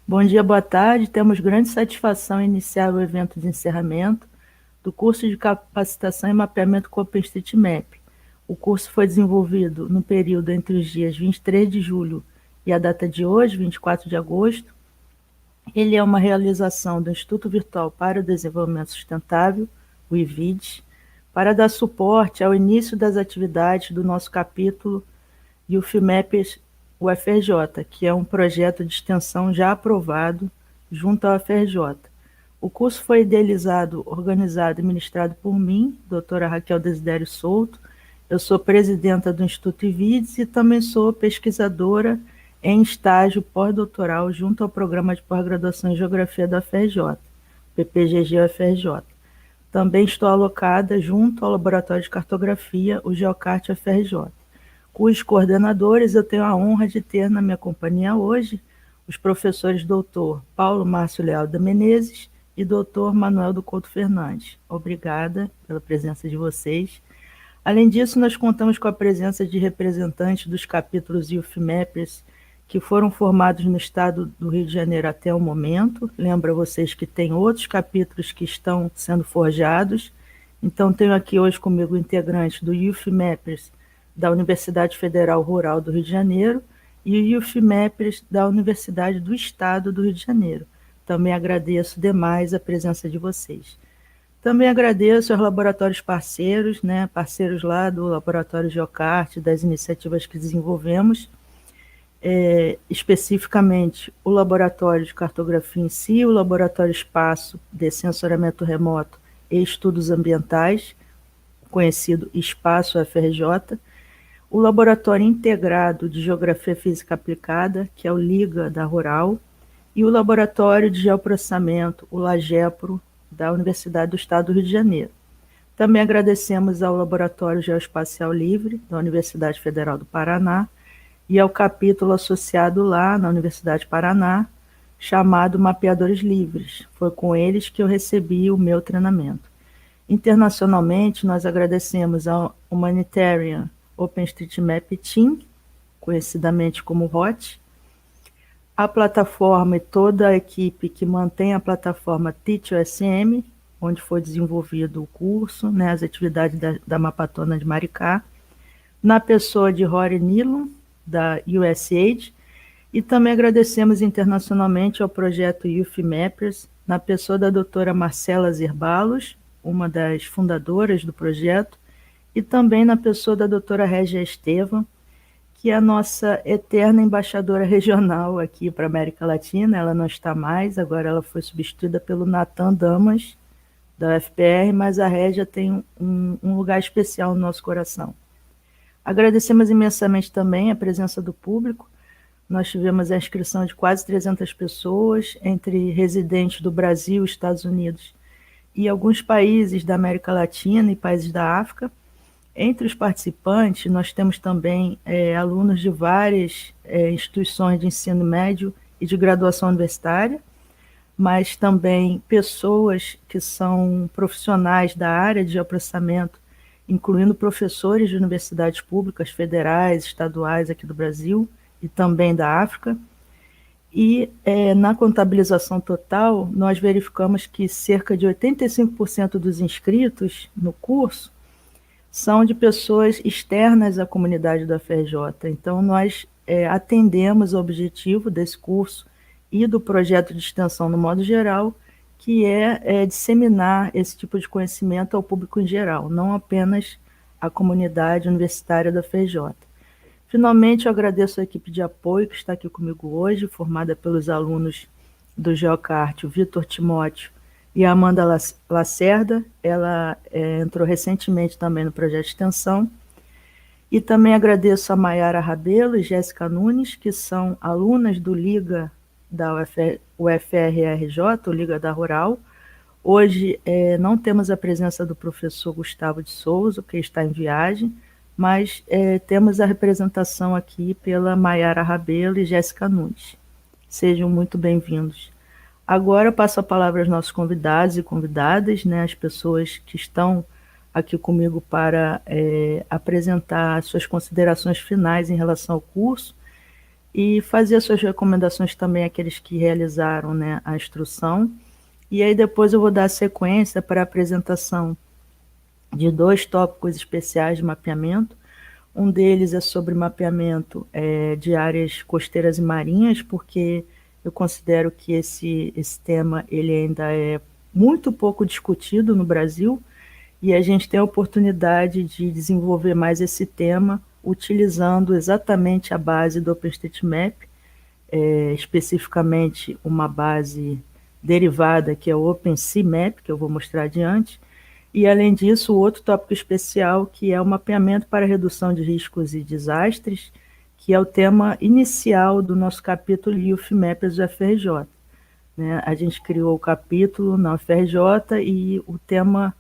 Bom dia, boa tarde. Temos grande satisfação em iniciar o evento de encerramento do curso de capacitação e mapeamento com OpenStreetMap. O curso foi desenvolvido no período entre os dias 23 de julho e a data de hoje, 24 de agosto. Ele é uma realização do Instituto Virtual para o Desenvolvimento Sustentável, o IVIDES, para dar suporte ao início das atividades do nosso capítulo UFMAP UFRJ, que é um projeto de extensão já aprovado junto à UFRJ. O curso foi idealizado, organizado e ministrado por mim, doutora Raquel Desidério Souto. Eu sou presidenta do Instituto IVIDES e também sou pesquisadora em estágio pós-doutoral junto ao Programa de Pós-Graduação em Geografia da UFRJ, PPGG UFRJ. Também estou alocada junto ao Laboratório de Cartografia, o GeoCart UFRJ, cujos coordenadores eu tenho a honra de ter na minha companhia hoje, os professores doutor Paulo Márcio Leal da Menezes e doutor Manuel do Couto Fernandes. Obrigada pela presença de vocês. Além disso, nós contamos com a presença de representantes dos capítulos UFMAPers que foram formados no estado do Rio de Janeiro até o momento. Lembro a vocês que tem outros capítulos que estão sendo forjados. Então, tenho aqui hoje comigo integrantes do UFMAPers da Universidade Federal Rural do Rio de Janeiro e o UFMAPers da Universidade do Estado do Rio de Janeiro. Também agradeço demais a presença de vocês. Também agradeço aos laboratórios parceiros, parceiros lá do Laboratório GeoCart, das iniciativas que desenvolvemos, especificamente o Laboratório de Cartografia em si, o Laboratório Espaço de Sensoriamento Remoto e Estudos Ambientais, conhecido Espaço UFRJ, o Laboratório Integrado de Geografia Física Aplicada, que é o LIGA da Rural, e o Laboratório de Geoprocessamento, o LAGEPRO, da Universidade do Estado do Rio de Janeiro. Também agradecemos ao Laboratório Geoespacial Livre, da Universidade Federal do Paraná, e ao capítulo associado lá na Universidade do Paraná, chamado Mapeadores Livres. Foi com eles que eu recebi o meu treinamento. Internacionalmente, nós agradecemos ao Humanitarian OpenStreetMap Team, conhecidamente como HOT, a plataforma e toda a equipe que mantém a plataforma TeachUSM, onde foi desenvolvido o curso, as atividades da Mapatona de Maricá, na pessoa de Rory Nilon, da USAID, e também agradecemos internacionalmente ao projeto UFMAPers, na pessoa da doutora Marcela Zirbalos, uma das fundadoras do projeto, e também na pessoa da doutora Régia Estevam, que é a nossa eterna embaixadora regional aqui para a América Latina. Ela não está mais, agora ela foi substituída pelo Natan Damas, da UFPR, mas a Régia tem um lugar especial no nosso coração. Agradecemos imensamente também a presença do público. Nós tivemos a inscrição de quase 300 pessoas, entre residentes do Brasil, Estados Unidos e alguns países da América Latina e países da África. Entre os participantes, nós temos também alunos de várias instituições de ensino médio e de graduação universitária, mas também pessoas que são profissionais da área de geoprocessamento, incluindo professores de universidades públicas, federais, estaduais aqui do Brasil e também da África. E na contabilização total, nós verificamos que cerca de 85% dos inscritos no curso são de pessoas externas à comunidade da UFRJ. Então, nós atendemos o objetivo desse curso e do projeto de extensão no modo geral, que é disseminar esse tipo de conhecimento ao público em geral, não apenas à comunidade universitária da UFRJ. Finalmente, eu agradeço a equipe de apoio que está aqui comigo hoje, formada pelos alunos do GeoCart, o Vitor Timóteo e a Amanda Lacerda. Ela entrou recentemente também no projeto de extensão. E também agradeço a Maiara Rabelo e Jéssica Nunes, que são alunas do Liga da UFRJ, o Liga da Rural. Hoje não temos a presença do professor Gustavo de Souza, que está em viagem, mas temos a representação aqui pela Maiara Rabelo e Jéssica Nunes. Sejam muito bem-vindos. Agora eu passo a palavra aos nossos convidados e convidadas, as pessoas que estão aqui comigo para apresentar suas considerações finais em relação ao curso. e fazer suas recomendações também àqueles que realizaram, né, a instrução. E aí depois eu vou dar sequência para a apresentação de 2 tópicos especiais de mapeamento. Um deles é sobre mapeamento de áreas costeiras e marinhas, porque eu considero que esse tema ele ainda é muito pouco discutido no Brasil, e a gente tem a oportunidade de desenvolver mais esse tema utilizando exatamente a base do OpenStreetMap, especificamente uma base derivada que é o OpenSeaMap, que eu vou mostrar adiante, e além disso, outro tópico especial que é o mapeamento para redução de riscos e desastres, que é o tema inicial do nosso capítulo Youth Mappers do FRJ. Né? A gente criou o capítulo na UFRJ e o tema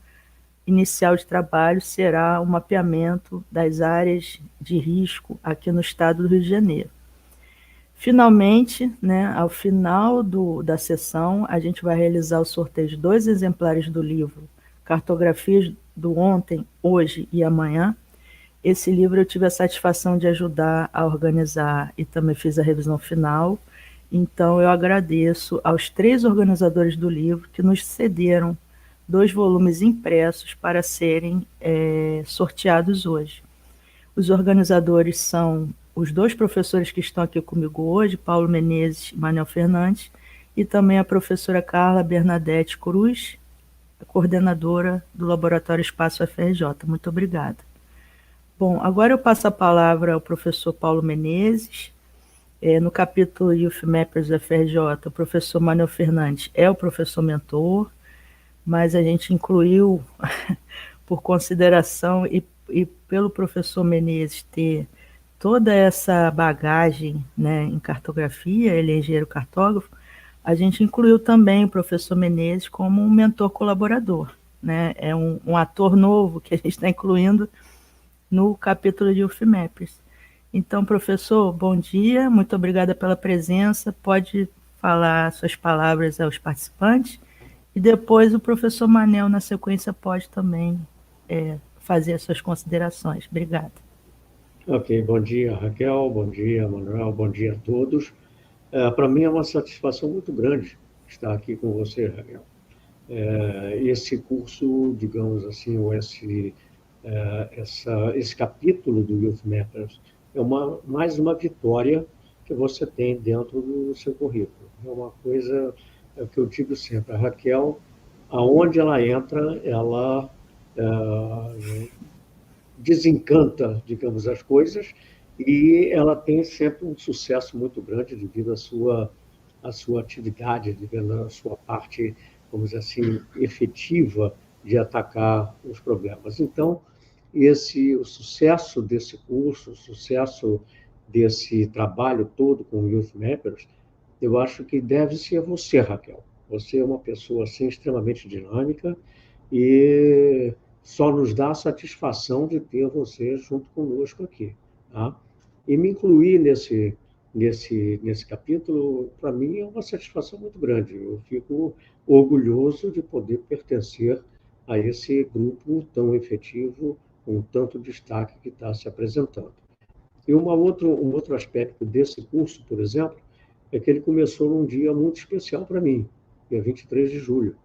inicial de trabalho será o mapeamento das áreas de risco aqui no estado do Rio de Janeiro. Finalmente, né, ao final da sessão, a gente vai realizar o sorteio de 2 exemplares do livro Cartografias do Ontem, Hoje e Amanhã. Esse livro eu tive a satisfação de ajudar a organizar e também fiz a revisão final. Então eu agradeço aos 3 organizadores do livro que nos cederam 2 volumes impressos para serem sorteados hoje. Os organizadores são os 2 professores que estão aqui comigo hoje, Paulo Menezes e Manuel Fernandes, e também a professora Carla Bernadette Cruz, a coordenadora do Laboratório Espaço FRJ. Muito obrigada. Bom, agora eu passo a palavra ao professor Paulo Menezes. No capítulo Youth Mappers do FRJ, o professor Manuel Fernandes é o professor mentor, mas a gente incluiu, por consideração e pelo professor Menezes ter toda essa bagagem, né, em cartografia, ele é engenheiro cartógrafo, a gente incluiu também o professor Menezes como um mentor colaborador. Né? É um ator novo que a gente está incluindo no capítulo de Youth Mappers. Então, professor, bom dia, muito obrigada pela presença, pode falar suas palavras aos participantes, e depois o professor Manel, na sequência, pode também fazer as suas considerações. Obrigada. Ok, bom dia, Raquel, bom dia, Manuel, bom dia a todos. Para mim é uma satisfação muito grande estar aqui com você, Raquel. Esse curso, digamos assim, esse capítulo do Youth Mappers é mais uma vitória que você tem dentro do seu currículo. É uma coisa que eu digo sempre, a Raquel, aonde ela entra, ela desencanta, digamos, as coisas, e ela tem sempre um sucesso muito grande devido à sua atividade, devido à sua parte, vamos dizer assim, efetiva de atacar os problemas. Então, o sucesso desse curso, o sucesso desse trabalho todo com o Youth Mappers, eu acho que deve-se a você, Raquel. Você é uma pessoa assim, extremamente dinâmica e só nos dá a satisfação de ter você junto conosco aqui. Tá? E me incluir nesse capítulo, para mim, é uma satisfação muito grande. Eu fico orgulhoso de poder pertencer a esse grupo tão efetivo, com tanto destaque que está se apresentando. E um outro aspecto desse curso, por exemplo, é que ele começou num dia muito especial para mim, dia 23 de julho.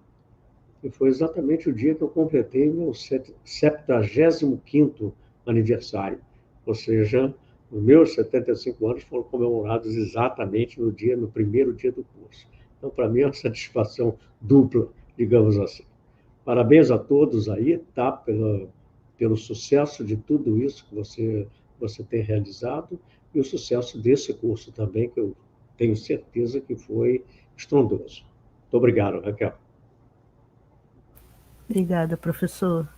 E foi exatamente o dia que eu completei meu 75º aniversário. Ou seja, os meus 75 anos foram comemorados exatamente no primeiro dia do curso. Então, para mim, é uma satisfação dupla, digamos assim. Parabéns a todos aí, tá? Pelo sucesso de tudo isso que você tem realizado e o sucesso desse curso também, que eu tenho certeza que foi estrondoso. Muito obrigado, Raquel. Obrigada, professor.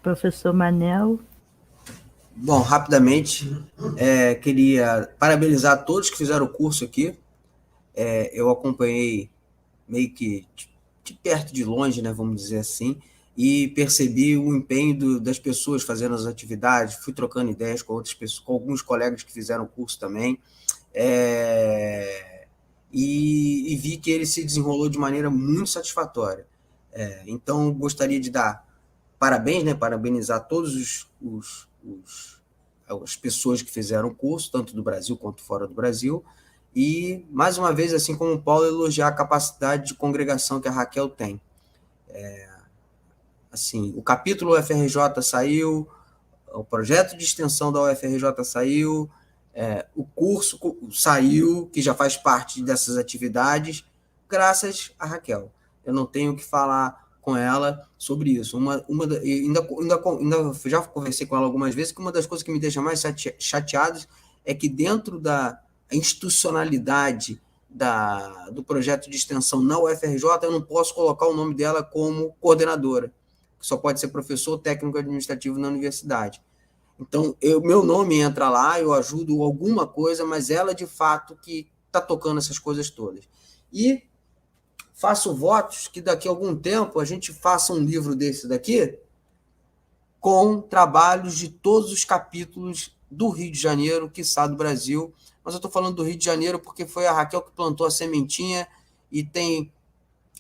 Professor Manel. Bom, rapidamente, queria parabenizar todos que fizeram o curso aqui. Eu acompanhei meio que de perto, de longe, né, vamos dizer assim, e percebi o empenho das pessoas fazendo as atividades, fui trocando ideias com outras pessoas, com alguns colegas que fizeram o curso também, e vi que ele se desenrolou de maneira muito satisfatória. Então, gostaria de dar parabéns, né, parabenizar todos as pessoas que fizeram o curso, tanto do Brasil quanto fora do Brasil, e, mais uma vez, assim como o Paulo, elogiar a capacidade de congregação que a Raquel tem. Assim, o capítulo UFRJ saiu, o projeto de extensão da UFRJ saiu, o curso saiu, que já faz parte dessas atividades, graças a Raquel. Eu não tenho o que falar com ela sobre isso. Ainda já conversei com ela algumas vezes, que uma das coisas que me deixa mais chateado é que dentro da institucionalidade do projeto de extensão na UFRJ, eu não posso colocar o nome dela como coordenadora, que só pode ser professor técnico administrativo na universidade. Então, meu nome entra lá, eu ajudo alguma coisa, mas ela, de fato, que está tocando essas coisas todas. E faço votos que daqui a algum tempo a gente faça um livro desse daqui com trabalhos de todos os capítulos do Rio de Janeiro, quiçá do Brasil. Mas eu estou falando do Rio de Janeiro porque foi a Raquel que plantou a sementinha, e tem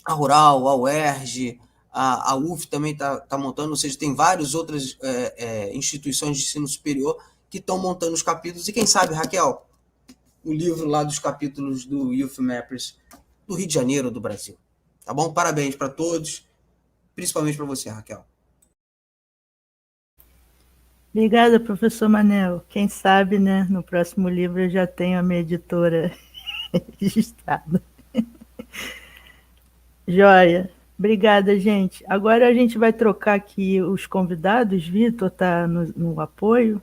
a Rural, a UERJ, a UF também está montando, ou seja, tem várias outras instituições de ensino superior que estão montando os capítulos. E quem sabe, Raquel, o livro lá dos capítulos do Youth Mappers do Rio de Janeiro, do Brasil. Tá bom? Parabéns para todos, principalmente para você, Raquel. Obrigada, professor Manel. Quem sabe, né, no próximo livro eu já tenho a minha editora registrada. Joia. Obrigada, gente. Agora a gente vai trocar aqui os convidados. Vitor está no apoio.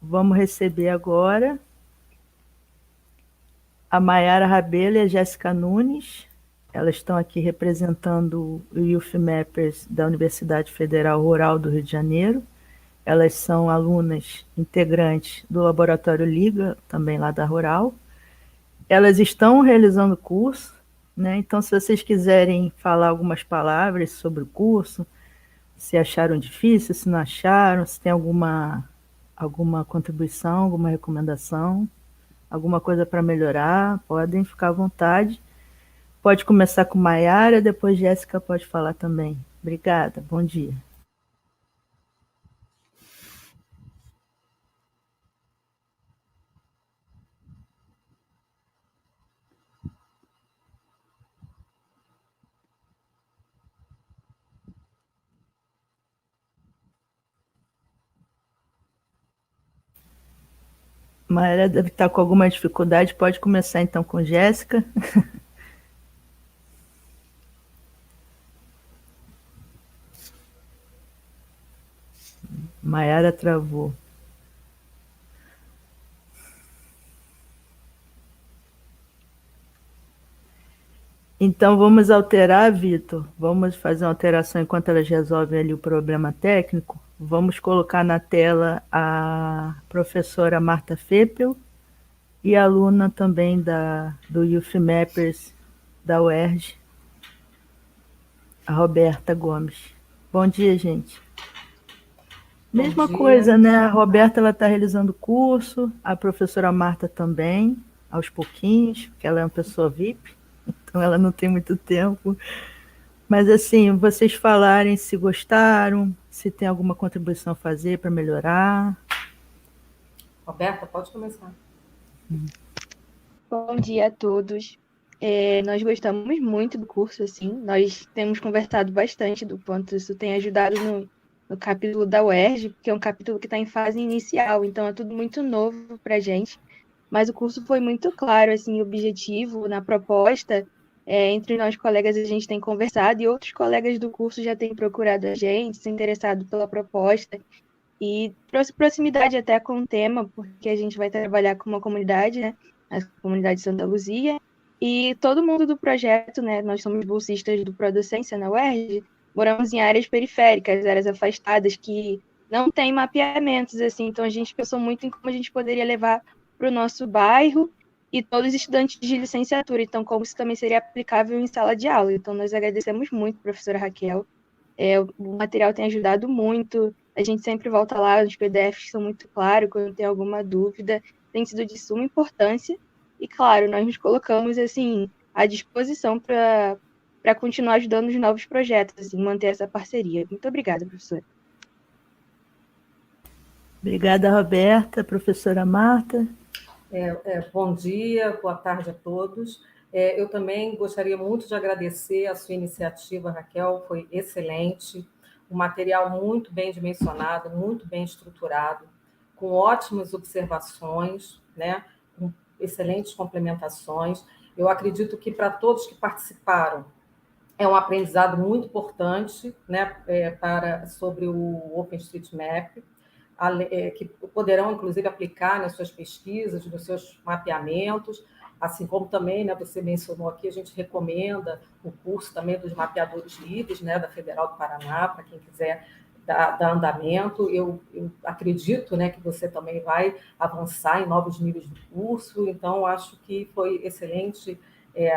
Vamos receber agora a Mayara Rabelo e a Jéssica Nunes. Elas estão aqui representando o Youth Mappers da Universidade Federal Rural do Rio de Janeiro. Elas são alunas integrantes do Laboratório Liga, também lá da Rural. Elas estão realizando o curso, né? Então, se vocês quiserem falar algumas palavras sobre o curso, se acharam difícil, se não acharam, se tem alguma contribuição, alguma recomendação, alguma coisa para melhorar, podem ficar à vontade. Pode começar com Mayara, depois Jéssica pode falar também. Obrigada, bom dia. Mayara deve estar com alguma dificuldade, pode começar então com Jéssica. Mayara travou. Então vamos alterar, Vitor. Vamos fazer uma alteração enquanto elas resolvem ali o problema técnico. Vamos colocar na tela a professora Marta Feppel e a aluna também do Youth Mappers da UERJ, a Roberta Gomes. Bom dia, gente. Mesma coisa, né? A Roberta está realizando o curso, a professora Marta também, aos pouquinhos, porque ela é uma pessoa VIP, então ela não tem muito tempo. Mas, assim, vocês falarem se gostaram, se tem alguma contribuição a fazer para melhorar. Roberta, pode começar. Bom dia a todos. Nós gostamos muito do curso, assim. Nós temos conversado bastante do quanto isso tem ajudado no capítulo da UERJ, porque é um capítulo que está em fase inicial, então é tudo muito novo para a gente. Mas o curso foi muito claro, assim, objetivo na proposta. Entre nós colegas a gente tem conversado e outros colegas do curso já têm procurado a gente, se interessado pela proposta e trouxe proximidade até com o tema, porque a gente vai trabalhar com uma comunidade, né, a comunidade Santa Luzia, e todo mundo do projeto, né, nós somos bolsistas do Prodocência na UERJ, moramos em áreas periféricas, áreas afastadas, que não tem mapeamentos, assim, então a gente pensou muito em como a gente poderia levar para o nosso bairro e todos os estudantes de licenciatura, então como isso também seria aplicável em sala de aula. Então nós agradecemos muito, professora Raquel, o material tem ajudado muito, a gente sempre volta lá, os PDFs são muito claros, quando tem alguma dúvida, tem sido de suma importância, e claro, nós nos colocamos assim, à disposição para continuar ajudando os novos projetos, assim, manter essa parceria. Muito obrigada, professora. Obrigada, Roberta. Professora Marta. Bom dia, boa tarde a todos. Eu também gostaria muito de agradecer a sua iniciativa, Raquel, foi excelente, um material muito bem dimensionado, muito bem estruturado, com ótimas observações, né, com excelentes complementações. Eu acredito que para todos que participaram, é um aprendizado muito importante, né, sobre o OpenStreetMap, que poderão, inclusive, aplicar nas suas pesquisas, nos seus mapeamentos, assim como também, né, você mencionou aqui, a gente recomenda o curso também dos mapeadores livres, né, da Federal do Paraná, para quem quiser dar andamento. Eu acredito, né, que você também vai avançar em novos níveis do curso, então acho que foi excelente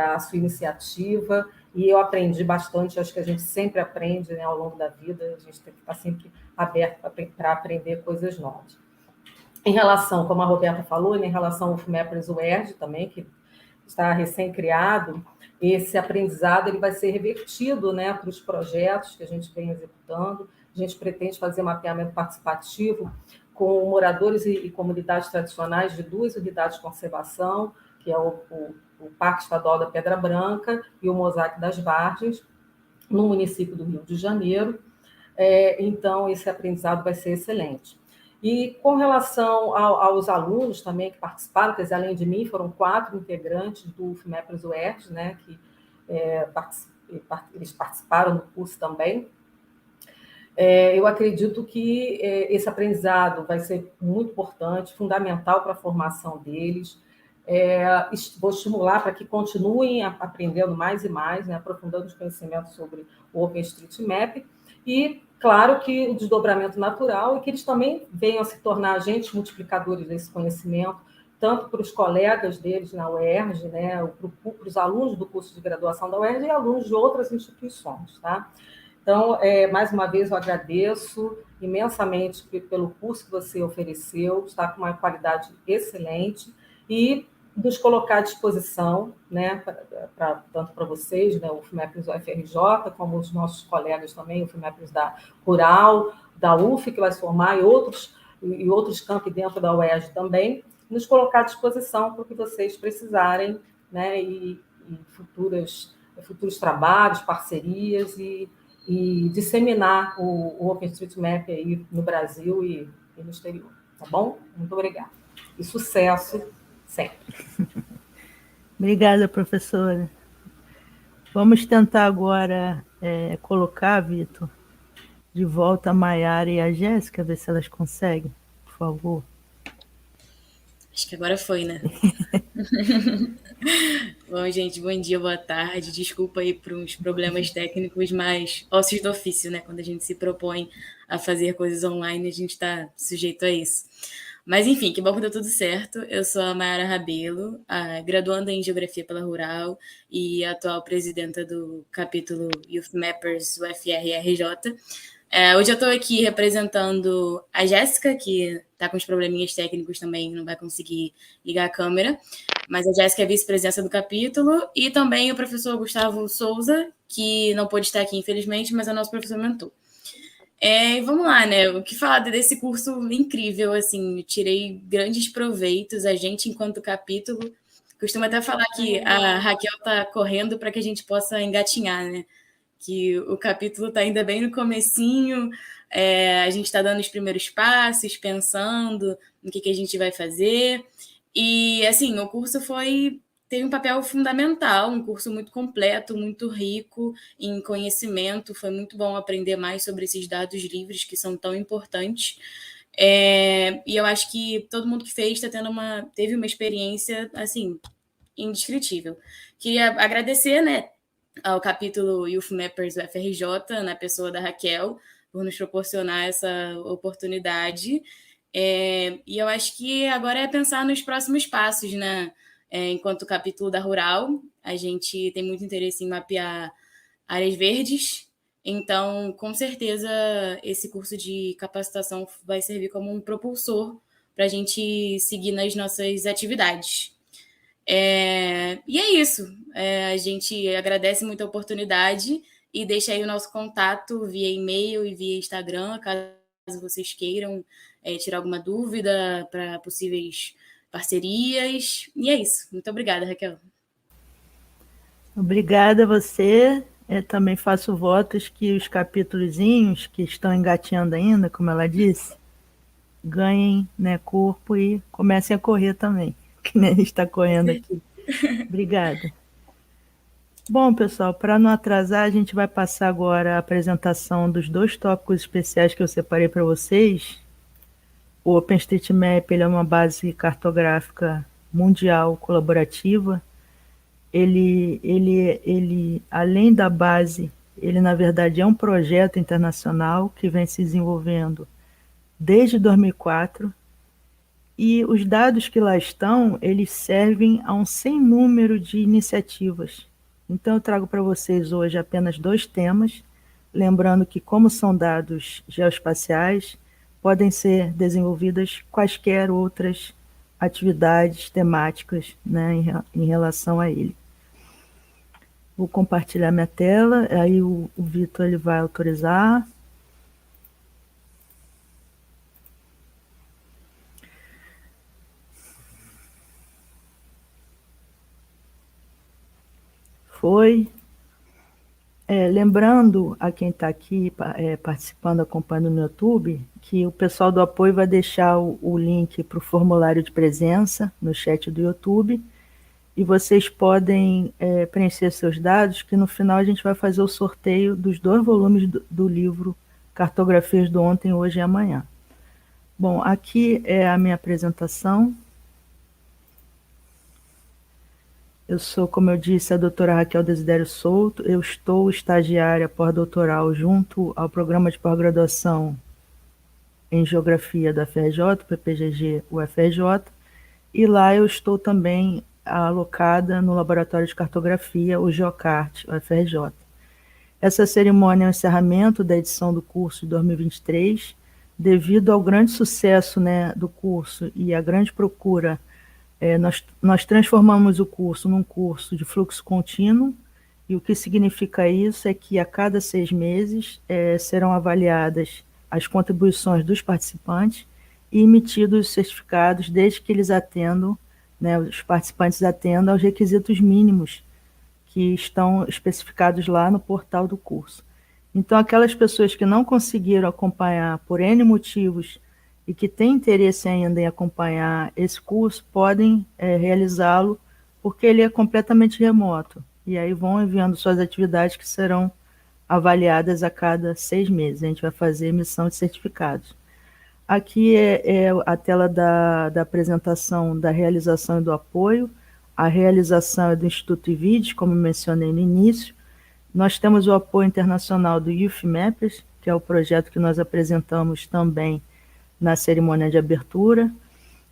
a sua iniciativa, e eu aprendi bastante. Acho que a gente sempre aprende, né, ao longo da vida, a gente tem que estar sempre aberto para aprender coisas novas. Em relação, como a Roberta falou, em relação ao UFMEPRES UERJ também, que está recém-criado, esse aprendizado ele vai ser revertido, né, para os projetos que a gente vem executando. A gente pretende fazer mapeamento participativo com moradores e comunidades tradicionais de 2 unidades de conservação, que é o Parque Estadual da Pedra Branca e o Mosaico das Vargens, no município do Rio de Janeiro. Então, esse aprendizado vai ser excelente. E com relação aos alunos também que participaram, quer dizer, além de mim, foram 4 integrantes do UFMEPRES UERJ, né, que eles participaram do curso também. Eu acredito que esse aprendizado vai ser muito importante, fundamental para a formação deles. Vou estimular para que continuem aprendendo mais e mais, né, aprofundando os conhecimentos sobre o OpenStreetMap, e, claro, que o desdobramento natural, e que eles também venham a se tornar agentes multiplicadores desse conhecimento, tanto para os colegas deles na UERJ, né, para os alunos do curso de graduação da UERJ e alunos de outras instituições, tá? Então, mais uma vez, eu agradeço imensamente pelo curso que você ofereceu, está com uma qualidade excelente, e nos colocar à disposição, né, tanto para vocês, né, o UFMEPRES UFRJ, como os nossos colegas também, o UFMEPRES da Rural, da UF, que vai se formar, e outros campos dentro da UERJ também, nos colocar à disposição para o que vocês precisarem, né, e futuros trabalhos, parcerias, e disseminar o OpenStreetMap aí no Brasil e no exterior, tá bom? Muito obrigada. E sucesso sempre. Obrigada, professora. Vamos tentar agora colocar, Vitor, de volta a Maiara e a Jéssica, ver se elas conseguem, por favor. Acho que agora foi, né? Bom, gente, bom dia, boa tarde. Desculpa aí por uns problemas técnicos, mas ossos do ofício, né? Quando a gente se propõe a fazer coisas online, a gente está sujeito a isso. Mas, enfim, que bom que deu tudo certo. Eu sou a Maiara Rabelo, graduanda em Geografia pela Rural e atual presidenta do capítulo Youth Mappers UFR-RJ. Hoje eu estou aqui representando a Jéssica, que está com os probleminhas técnicos também, não vai conseguir ligar a câmera, mas a Jéssica é vice-presidenta do capítulo, e também o professor Gustavo Souza, que não pôde estar aqui, infelizmente, mas é nosso professor mentor. Vamos lá, né? O que falar desse curso incrível, assim, eu tirei grandes proveitos. A gente, enquanto capítulo, costuma até falar que a Raquel está correndo para que a gente possa engatinhar, né? Que o capítulo está ainda bem no comecinho, a gente está dando os primeiros passos, pensando no que a gente vai fazer. E, assim, o curso teve um papel fundamental, um curso muito completo, muito rico em conhecimento. Foi muito bom aprender mais sobre esses dados livres que são tão importantes. E eu acho que todo mundo que fez teve uma experiência, assim, indescritível. Queria agradecer, né, ao capítulo Youth Mappers UFRJ, na pessoa da Raquel, por nos proporcionar essa oportunidade. E eu acho que agora é pensar nos próximos passos, né? Enquanto capítulo da Rural, a gente tem muito interesse em mapear áreas verdes, então, com certeza, esse curso de capacitação vai servir como um propulsor para a gente seguir nas nossas atividades. E é isso. A gente agradece muito a oportunidade e deixa aí o nosso contato via e-mail e via Instagram, caso vocês queiram tirar alguma dúvida para possíveis parcerias. E é isso. Muito obrigada, Raquel. Obrigada a você. Também faço votos que os capítulozinhos que estão engateando ainda, como ela disse, ganhem, né, corpo e comecem a correr também, que nem a gente está correndo aqui. Obrigada. Bom, pessoal, para não atrasar, a gente vai passar agora a apresentação dos 2 tópicos especiais que eu separei para vocês. O OpenStreetMap ele é uma base cartográfica mundial colaborativa. Ele, além da base, ele na verdade é um projeto internacional que vem se desenvolvendo desde 2004, e os dados que lá estão, eles servem a um sem número de iniciativas. Então eu trago para vocês hoje apenas 2 temas, lembrando que como são dados geoespaciais, podem ser desenvolvidas quaisquer outras atividades temáticas, né, em relação a ele. Vou compartilhar minha tela, aí o Vitor ele vai autorizar. Foi. Lembrando a quem está aqui participando, acompanhando no YouTube, que o pessoal do apoio vai deixar o link para o formulário de presença no chat do YouTube, e vocês podem preencher seus dados, que no final a gente vai fazer o sorteio dos 2 volumes do livro Cartografias do Ontem, Hoje e Amanhã. Bom, aqui é a minha apresentação. Eu sou, como eu disse, a doutora Raquel Desidério Souto. Eu estou estagiária pós-doutoral junto ao programa de pós-graduação em Geografia da FRJ, PPGG UFRJ, e lá eu estou também alocada no Laboratório de Cartografia, o GeoCart UFRJ. Essa cerimônia é o encerramento da edição do curso de 2023, devido ao grande sucesso, né, do curso e a grande procura. Nós transformamos o curso num curso de fluxo contínuo, e o que significa isso é que a cada 6 meses serão avaliadas as contribuições dos participantes e emitidos os certificados desde que eles atendam, né, os participantes atendam aos requisitos mínimos que estão especificados lá no portal do curso. Então, aquelas pessoas que não conseguiram acompanhar por N motivos e que têm interesse ainda em acompanhar esse curso, podem realizá-lo, porque ele é completamente remoto. E aí vão enviando suas atividades que serão avaliadas a cada 6 meses. A gente vai fazer emissão de certificados. Aqui é a tela da apresentação da realização e do apoio. A realização é do Instituto IVIDES, como mencionei no início. Nós temos o apoio internacional do Youth Mappers, que é o projeto que nós apresentamos também na cerimônia de abertura.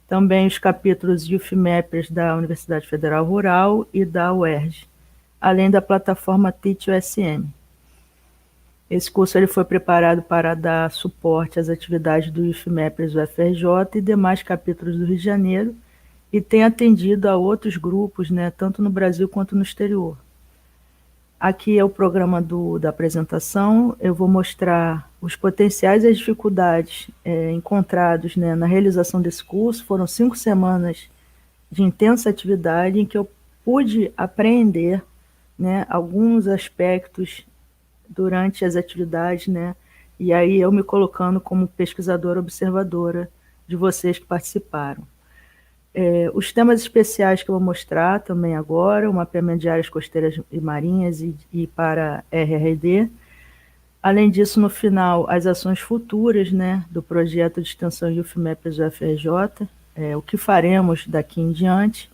Também os capítulos Youth Mappers da Universidade Federal Rural e da UERJ, além da plataforma Teach-USM. Esse curso ele foi preparado para dar suporte às atividades do Youth Mappers UFRJ e demais capítulos do Rio de Janeiro, e tem atendido a outros grupos, né, tanto no Brasil quanto no exterior. Aqui é o programa da apresentação. Eu vou mostrar os potenciais e as dificuldades encontrados, né, na realização desse curso. Foram 5 semanas de intensa atividade em que eu pude aprender, né, alguns aspectos durante as atividades, né, e aí eu me colocando como pesquisadora observadora de vocês que participaram. Os temas especiais que eu vou mostrar também agora: o mapeamento de áreas costeiras e marinhas e para RRD. Além disso, no final, as ações futuras, né, do projeto de extensão Youth Mappers UFRJ, o que faremos daqui em diante.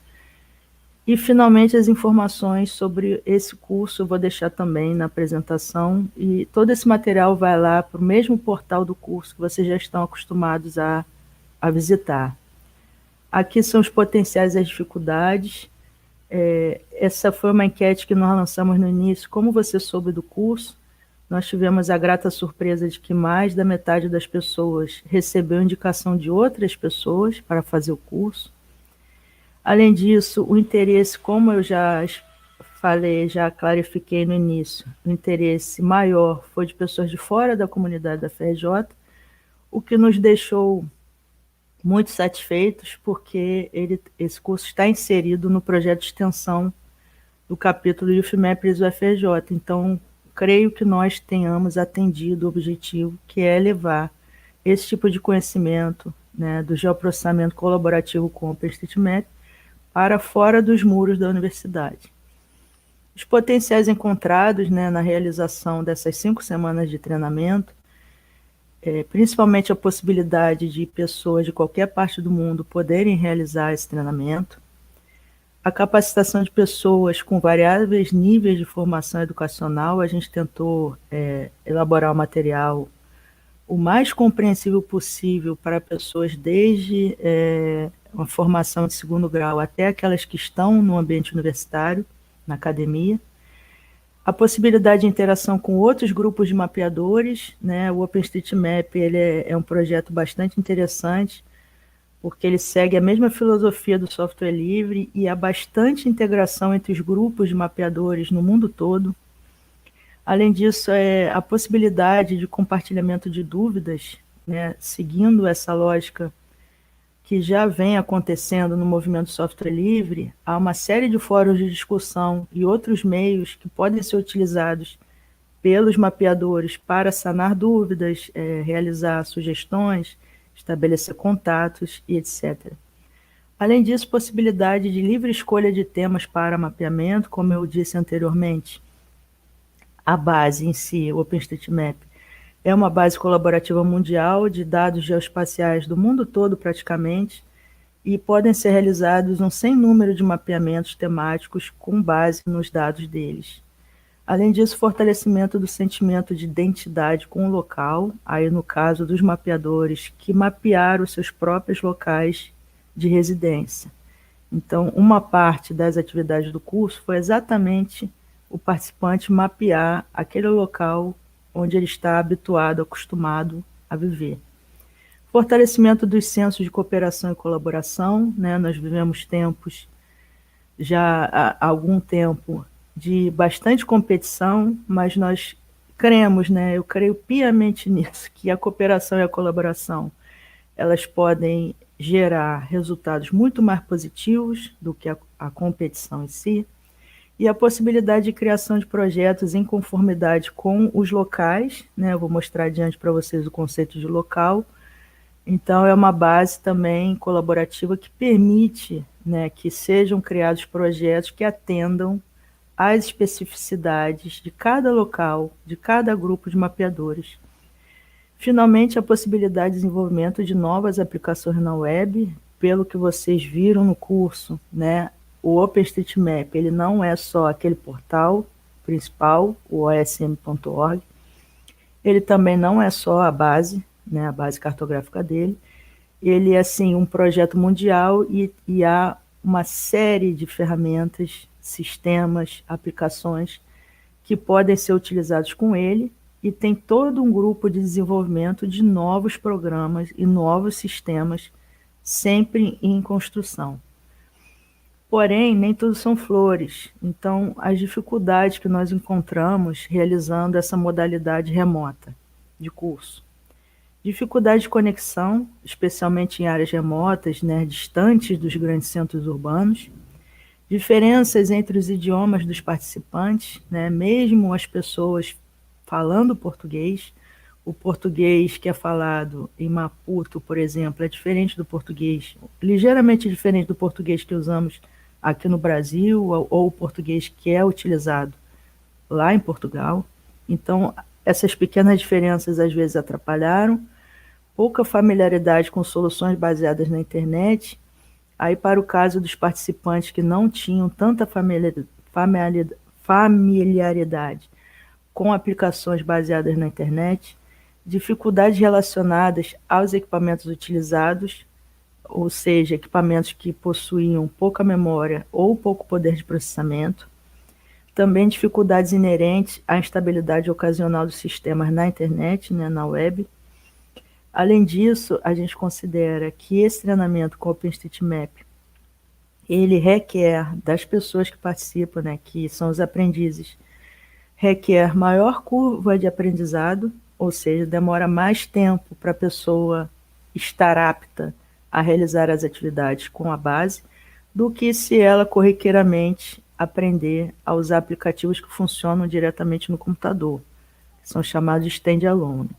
E, finalmente, as informações sobre esse curso eu vou deixar também na apresentação, e todo esse material vai lá para o mesmo portal do curso que vocês já estão acostumados a visitar. Aqui são os potenciais e as dificuldades. Essa foi uma enquete que nós lançamos no início: como você soube do curso? Nós tivemos a grata surpresa de que mais da metade das pessoas recebeu indicação de outras pessoas para fazer o curso. Além disso, o interesse, como eu já falei, já clarifiquei no início, o interesse maior foi de pessoas de fora da comunidade da FRJ, o que nos deixou muito satisfeitos, porque esse curso está inserido no projeto de extensão do capítulo de UFMEPRES UFRJ. Então, creio que nós tenhamos atendido o objetivo, que é levar esse tipo de conhecimento, né, do geoprocessamento colaborativo com o OpenStreetMap para fora dos muros da universidade. Os potenciais encontrados, né, na realização dessas 5 semanas de treinamento, principalmente a possibilidade de pessoas de qualquer parte do mundo poderem realizar esse treinamento, a capacitação de pessoas com variáveis níveis de formação educacional. A gente tentou elaborar o material o mais compreensível possível para pessoas desde uma formação de 2º grau até aquelas que estão no ambiente universitário, na academia. A possibilidade de interação com outros grupos de mapeadores, né? O OpenStreetMap ele é um projeto bastante interessante, porque ele segue a mesma filosofia do software livre e há bastante integração entre os grupos de mapeadores no mundo todo. Além disso, a possibilidade de compartilhamento de dúvidas, né, seguindo essa lógica que já vem acontecendo no movimento software livre. Há uma série de fóruns de discussão e outros meios que podem ser utilizados pelos mapeadores para sanar dúvidas, realizar sugestões, estabelecer contatos e etc. Além disso, possibilidade de livre escolha de temas para mapeamento, como eu disse anteriormente. A base em si, o OpenStreetMap, é uma base colaborativa mundial de dados geoespaciais do mundo todo praticamente, e podem ser realizados um sem número de mapeamentos temáticos com base nos dados deles. Além disso, fortalecimento do sentimento de identidade com o local, aí no caso dos mapeadores que mapearam os seus próprios locais de residência. Então, uma parte das atividades do curso foi exatamente o participante mapear aquele local onde ele está habituado, acostumado a viver. Fortalecimento dos sensos de cooperação e colaboração, né? Nós vivemos tempos, já há algum tempo, de bastante competição, mas nós cremos, né? Eu creio piamente nisso, que a cooperação e a colaboração, elas podem gerar resultados muito mais positivos do que a competição em si, e a possibilidade de criação de projetos em conformidade com os locais, né? Eu vou mostrar adiante para vocês o conceito de local. Então, é uma base também colaborativa que permite, né, que sejam criados projetos que atendam às especificidades de cada local, de cada grupo de mapeadores. Finalmente, a possibilidade de desenvolvimento de novas aplicações na web, pelo que vocês viram no curso, né? O OpenStreetMap, ele não é só aquele portal principal, o osm.org, ele também não é só a base, né, a base cartográfica dele, ele é assim um projeto mundial e há uma série de ferramentas, sistemas, aplicações que podem ser utilizados com ele, e tem todo um grupo de desenvolvimento de novos programas e novos sistemas, sempre em construção. Porém, nem tudo são flores. Então, as dificuldades que nós encontramos realizando essa modalidade remota de curso. Dificuldade de conexão, especialmente em áreas remotas, né, distantes dos grandes centros urbanos. Diferenças entre os idiomas dos participantes, né, mesmo as pessoas falando português. O português que é falado em Maputo, por exemplo, é diferente do português, ligeiramente diferente do português que usamos aqui no Brasil, ou o português que é utilizado lá em Portugal. Então, essas pequenas diferenças às vezes atrapalharam, pouca familiaridade com soluções baseadas na internet. Aí, para o caso dos participantes que não tinham tanta familiaridade com aplicações baseadas na internet, dificuldades relacionadas aos equipamentos utilizados, ou seja, equipamentos que possuíam pouca memória ou pouco poder de processamento. Também dificuldades inerentes à instabilidade ocasional dos sistemas na internet, né, na web. Além disso, a gente considera que esse treinamento com o OpenStreetMap, ele requer das pessoas que participam, né, que são os aprendizes, requer maior curva de aprendizado, ou seja, demora mais tempo para a pessoa estar apta a realizar as atividades com a base, do que se ela corriqueiramente aprender a usar aplicativos que funcionam diretamente no computador, que são chamados de standalone,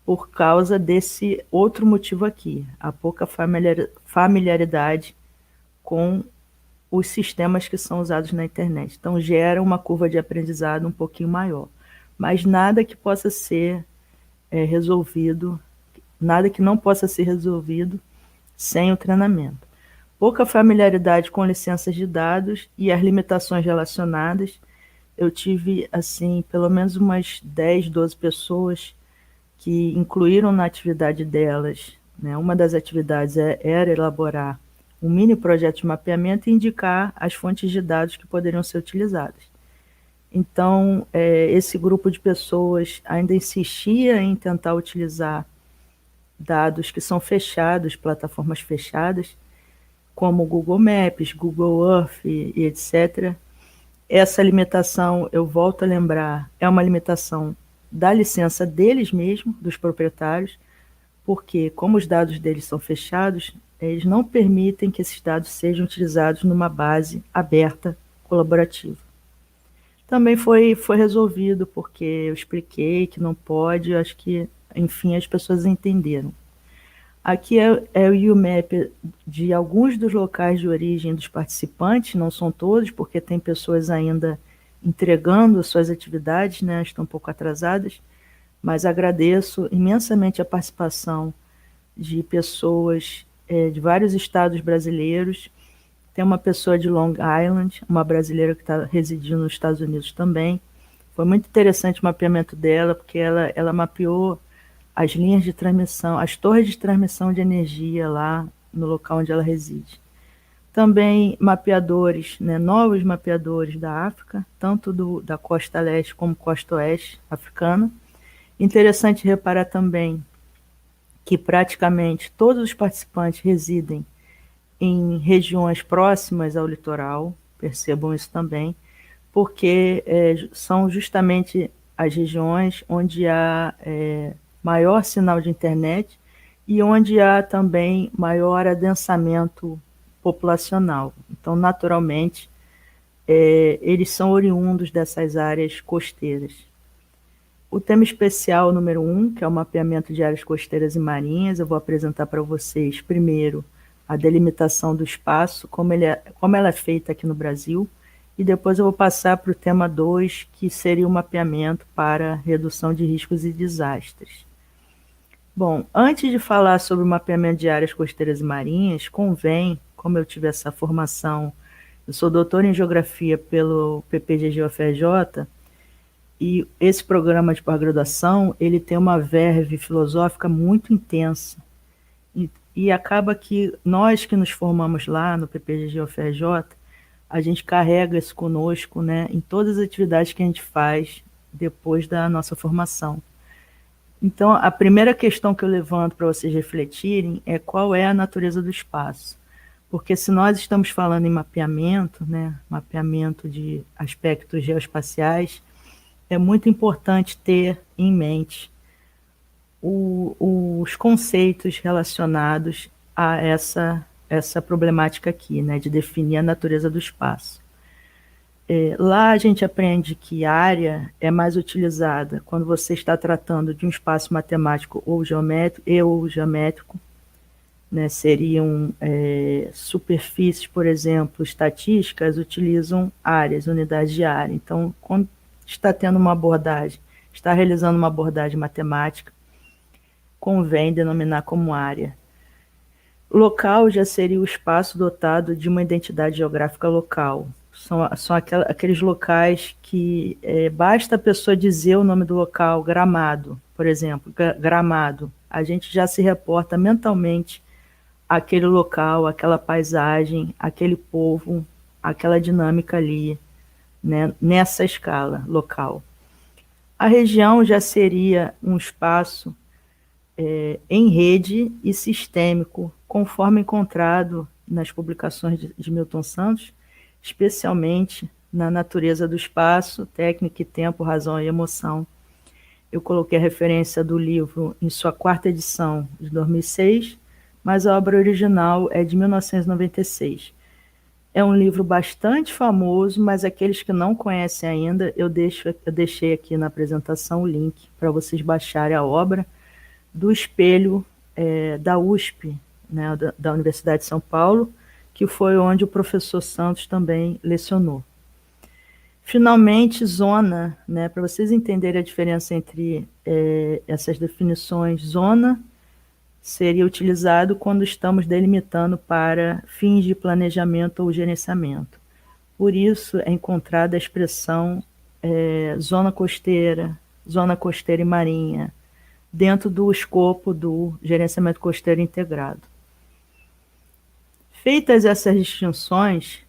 por causa desse outro motivo aqui, a pouca familiaridade com os sistemas que são usados na internet. Então, gera uma curva de aprendizado um pouquinho maior. Mas nada que possa ser resolvido, nada que não possa ser resolvido sem o treinamento. Pouca familiaridade com licenças de dados e as limitações relacionadas. Eu tive, assim, pelo menos umas 10, 12 pessoas que incluíram na atividade delas, né? Uma das atividades era elaborar um mini projeto de mapeamento e indicar as fontes de dados que poderiam ser utilizadas. Então, esse grupo de pessoas ainda insistia em tentar utilizar dados que são fechados, plataformas fechadas, como Google Maps, Google Earth e etc. Essa limitação, eu volto a lembrar, é uma limitação da licença deles mesmos, dos proprietários, porque como os dados deles são fechados, eles não permitem que esses dados sejam utilizados numa base aberta, colaborativa. Também foi resolvido, porque eu expliquei que não pode, acho que, enfim, as pessoas entenderam. Aqui é o UMAP de alguns dos locais de origem dos participantes, não são todos, porque tem pessoas ainda entregando suas atividades, né, estão um pouco atrasadas, mas agradeço imensamente a participação de pessoas de vários estados brasileiros. Tem uma pessoa de Long Island, uma brasileira que está residindo nos Estados Unidos também. Foi muito interessante o mapeamento dela, porque ela mapeou as linhas de transmissão, as torres de transmissão de energia lá no local onde ela reside. Também mapeadores, né, novos mapeadores da África, tanto da costa leste como costa oeste africana. Interessante reparar também que praticamente todos os participantes residem em regiões próximas ao litoral, percebam isso também, porque são justamente as regiões onde há maior sinal de internet e onde há também maior adensamento populacional. Então, naturalmente, eles são oriundos dessas áreas costeiras. O tema especial número 1, que é o mapeamento de áreas costeiras e marinhas, eu vou apresentar para vocês, primeiro, a delimitação do espaço, como ela é feita aqui no Brasil, e depois eu vou passar para o tema 2, que seria o mapeamento para redução de riscos e desastres. Bom, antes de falar sobre o mapeamento de áreas costeiras e marinhas, convém, como eu tive essa formação, eu sou doutor em Geografia pelo PPGG-UFRJ, e esse programa de pós-graduação, ele tem uma verve filosófica muito intensa, e acaba que nós que nos formamos lá no PPGG-UFRJ, a gente carrega isso conosco, né, em todas as atividades que a gente faz depois da nossa formação. Então, a primeira questão que eu levanto para vocês refletirem é qual é a natureza do espaço. Porque se nós estamos falando em mapeamento, né, mapeamento de aspectos geoespaciais, é muito importante ter em mente os conceitos relacionados a essa problemática aqui, né, de definir a natureza do espaço. Lá a gente aprende que área é mais utilizada quando você está tratando de um espaço matemático ou geométrico, né, seriam superfícies, por exemplo, estatísticas utilizam áreas, unidades de área. Então, quando está tendo uma abordagem, está realizando uma abordagem matemática, convém denominar como área. Local já seria o espaço dotado de uma identidade geográfica local. São aqueles locais que basta a pessoa dizer o nome do local, Gramado, por exemplo, Gramado, a gente já se reporta mentalmente àquele local, aquela paisagem, aquele povo, aquela dinâmica ali, né, nessa escala local. A região já seria um espaço em rede e sistêmico, conforme encontrado nas publicações de Milton Santos, especialmente na natureza do espaço, técnica e tempo, razão e emoção. Eu coloquei a referência do livro em sua 4ª edição, de 2006, mas a obra original é de 1996. É um livro bastante famoso, mas aqueles que não conhecem ainda, eu deixei aqui na apresentação o link para vocês baixarem a obra do Espelho da USP, né, da Universidade de São Paulo, que foi onde o professor Santos também lecionou. Finalmente, zona, né, para vocês entenderem a diferença entre essas definições, zona seria utilizado quando estamos delimitando para fins de planejamento ou gerenciamento. Por isso é encontrada a expressão zona costeira e marinha, dentro do escopo do gerenciamento costeiro integrado. Feitas essas distinções,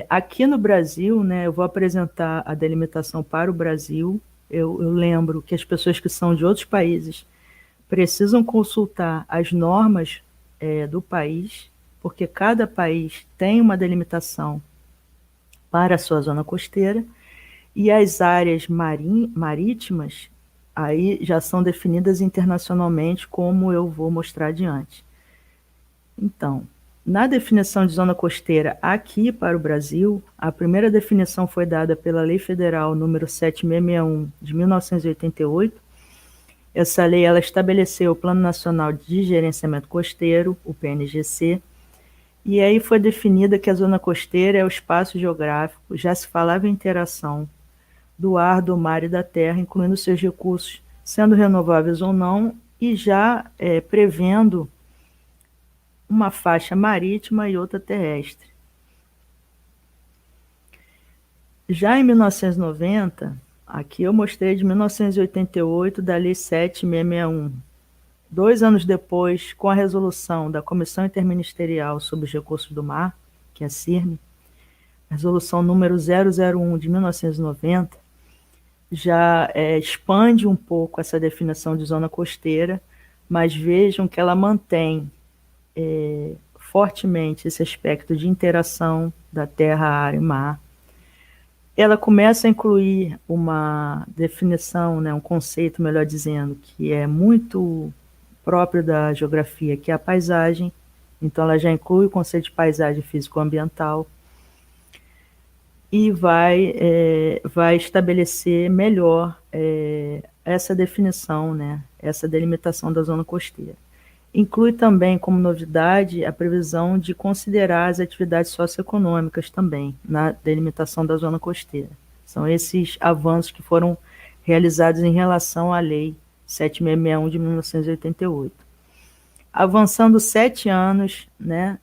aqui no Brasil, né, eu vou apresentar a delimitação para o Brasil. Eu lembro que as pessoas que são de outros países precisam consultar as normas do país, porque cada país tem uma delimitação para a sua zona costeira, e as áreas marítimas aí já são definidas internacionalmente, como eu vou mostrar adiante. Então, na definição de zona costeira aqui para o Brasil, a primeira definição foi dada pela Lei Federal número 7661 de 1988. Essa lei ela estabeleceu o Plano Nacional de Gerenciamento Costeiro, o PNGC, e aí foi definida que a zona costeira é o espaço geográfico, já se falava em interação do ar, do mar e da terra, incluindo seus recursos, sendo renováveis ou não, e já prevendo uma faixa marítima e outra terrestre. Já em 1990, aqui eu mostrei de 1988 da Lei 7661. 2 anos depois, com a resolução da Comissão Interministerial sobre os Recursos do Mar, que é a CIRM, resolução número 001 de 1990, já expande um pouco essa definição de zona costeira, mas vejam que ela mantém fortemente esse aspecto de interação da terra, ar e mar. Ela começa a incluir uma definição, né, um conceito, melhor dizendo, que é muito próprio da geografia, que é a paisagem. Então, ela já inclui o conceito de paisagem físico-ambiental e vai estabelecer melhor essa definição, né, essa delimitação da zona costeira. Inclui também, como novidade, a previsão de considerar as atividades socioeconômicas também na delimitação da zona costeira. São esses avanços que foram realizados em relação à Lei 7661 de 1988. Avançando 7 anos, né,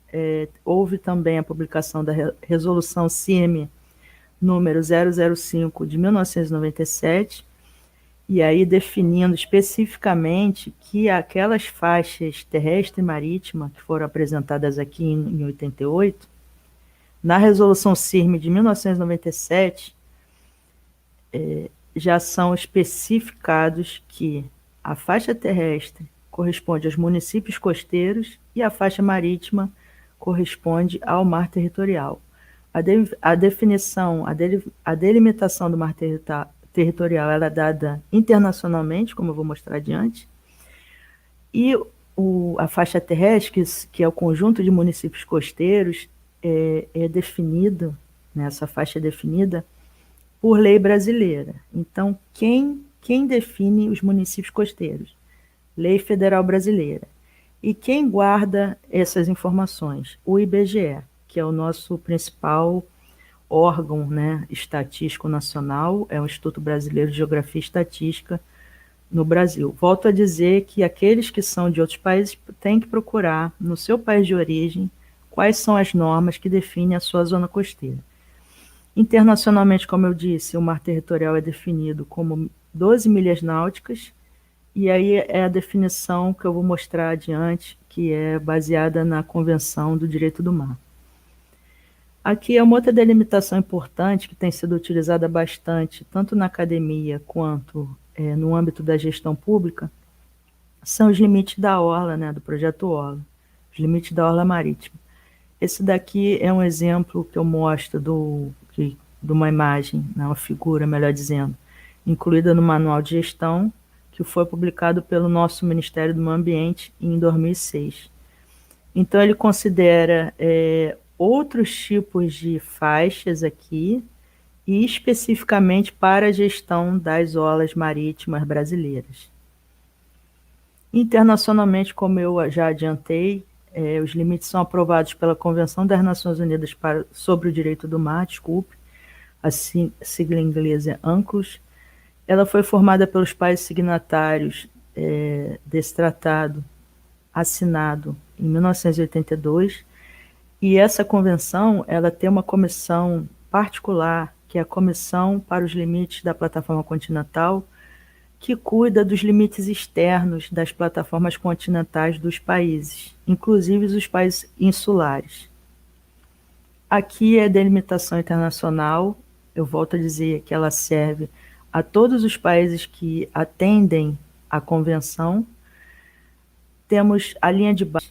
houve também a publicação da Resolução CIRM número 005 de 1997, e aí definindo especificamente que aquelas faixas terrestre e marítima que foram apresentadas aqui em 88, na resolução CIRM de 1997, já são especificados que a faixa terrestre corresponde aos municípios costeiros e a faixa marítima corresponde ao mar territorial. A definição, a delimitação do mar territorial ela é dada internacionalmente, como eu vou mostrar adiante, e a faixa terrestre, que é o conjunto de municípios costeiros, é definido, né, essa faixa é definida por lei brasileira. Então, quem define os municípios costeiros? Lei Federal Brasileira. E quem guarda essas informações? O IBGE, que é o nosso principal órgão, né, estatístico nacional, é o Instituto Brasileiro de Geografia e Estatística no Brasil. Volto a dizer que aqueles que são de outros países têm que procurar no seu país de origem quais são as normas que definem a sua zona costeira. Internacionalmente, como eu disse, o mar territorial é definido como 12 milhas náuticas, e aí é a definição que eu vou mostrar adiante, que é baseada na Convenção do Direito do Mar. Aqui é uma outra delimitação importante que tem sido utilizada bastante, tanto na academia quanto no âmbito da gestão pública, são os limites da orla, né, do projeto Orla, os limites da orla marítima. Esse daqui é um exemplo que eu mostro de uma imagem, né, uma figura, melhor dizendo, incluída no manual de gestão, que foi publicado pelo nosso Ministério do Meio Ambiente em 2006. Então, ele considera outros tipos de faixas aqui, e especificamente para a gestão das orlas marítimas brasileiras. Internacionalmente, como eu já adiantei, os limites são aprovados pela Convenção das Nações Unidas sobre o Direito do Mar, a sigla inglesa é UNCLOS. Ela foi formada pelos países signatários desse tratado, assinado em 1982, e essa convenção ela tem uma comissão particular, que é a Comissão para os Limites da Plataforma Continental, que cuida dos limites externos das plataformas continentais dos países, inclusive os países insulares. Aqui é a delimitação internacional, eu volto a dizer que ela serve a todos os países que atendem à convenção. Temos a linha de base,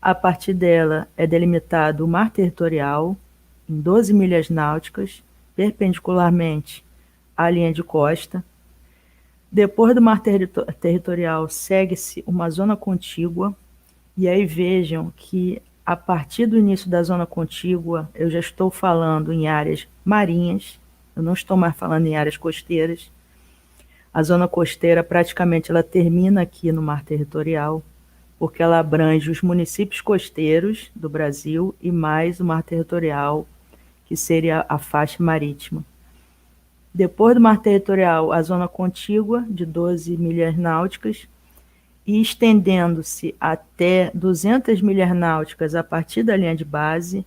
a partir dela é delimitado o mar territorial em 12 milhas náuticas, perpendicularmente à linha de costa. Depois do mar territorial, segue-se uma zona contígua, e aí vejam que a partir do início da zona contígua, eu já estou falando em áreas marinhas, eu não estou mais falando em áreas costeiras. A zona costeira praticamente ela termina aqui no mar territorial, porque ela abrange os municípios costeiros do Brasil e mais o mar territorial, que seria a faixa marítima. Depois do mar territorial, a zona contígua, de 12 milhas náuticas, e estendendo-se até 200 milhas náuticas a partir da linha de base,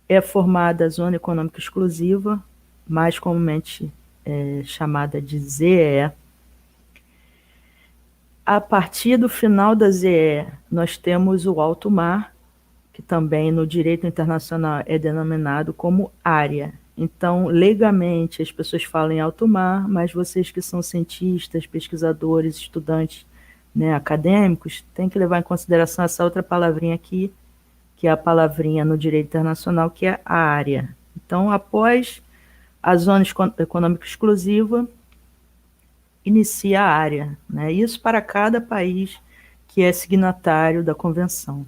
é formada a Zona Econômica Exclusiva, mais comumente chamada de ZEE. A partir do final da ZEE, nós temos o alto mar, que também no direito internacional é denominado como área. Então, legalmente, as pessoas falam em alto mar, mas vocês que são cientistas, pesquisadores, estudantes, né, acadêmicos, têm que levar em consideração essa outra palavrinha aqui, que é a palavrinha no direito internacional, que é a área. Então, após a zona econômica exclusiva, inicia a área, né? Isso para cada país que é signatário da convenção.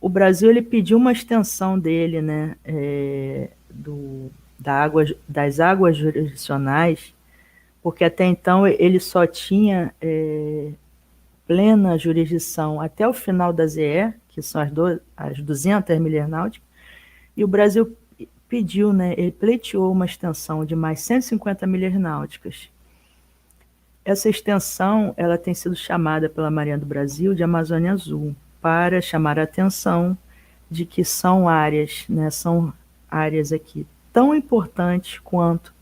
O Brasil ele pediu uma extensão dele, né, das águas jurisdicionais, porque até então ele só tinha plena jurisdição até o final da ZE, que são as 200 milhas náuticas, e o Brasil pediu, né, ele pleiteou uma extensão de mais 150 milhas náuticas. Essa extensão ela tem sido chamada pela Marinha do Brasil de Amazônia Azul, para chamar a atenção de que são áreas, né, são áreas aqui tão importantes quanto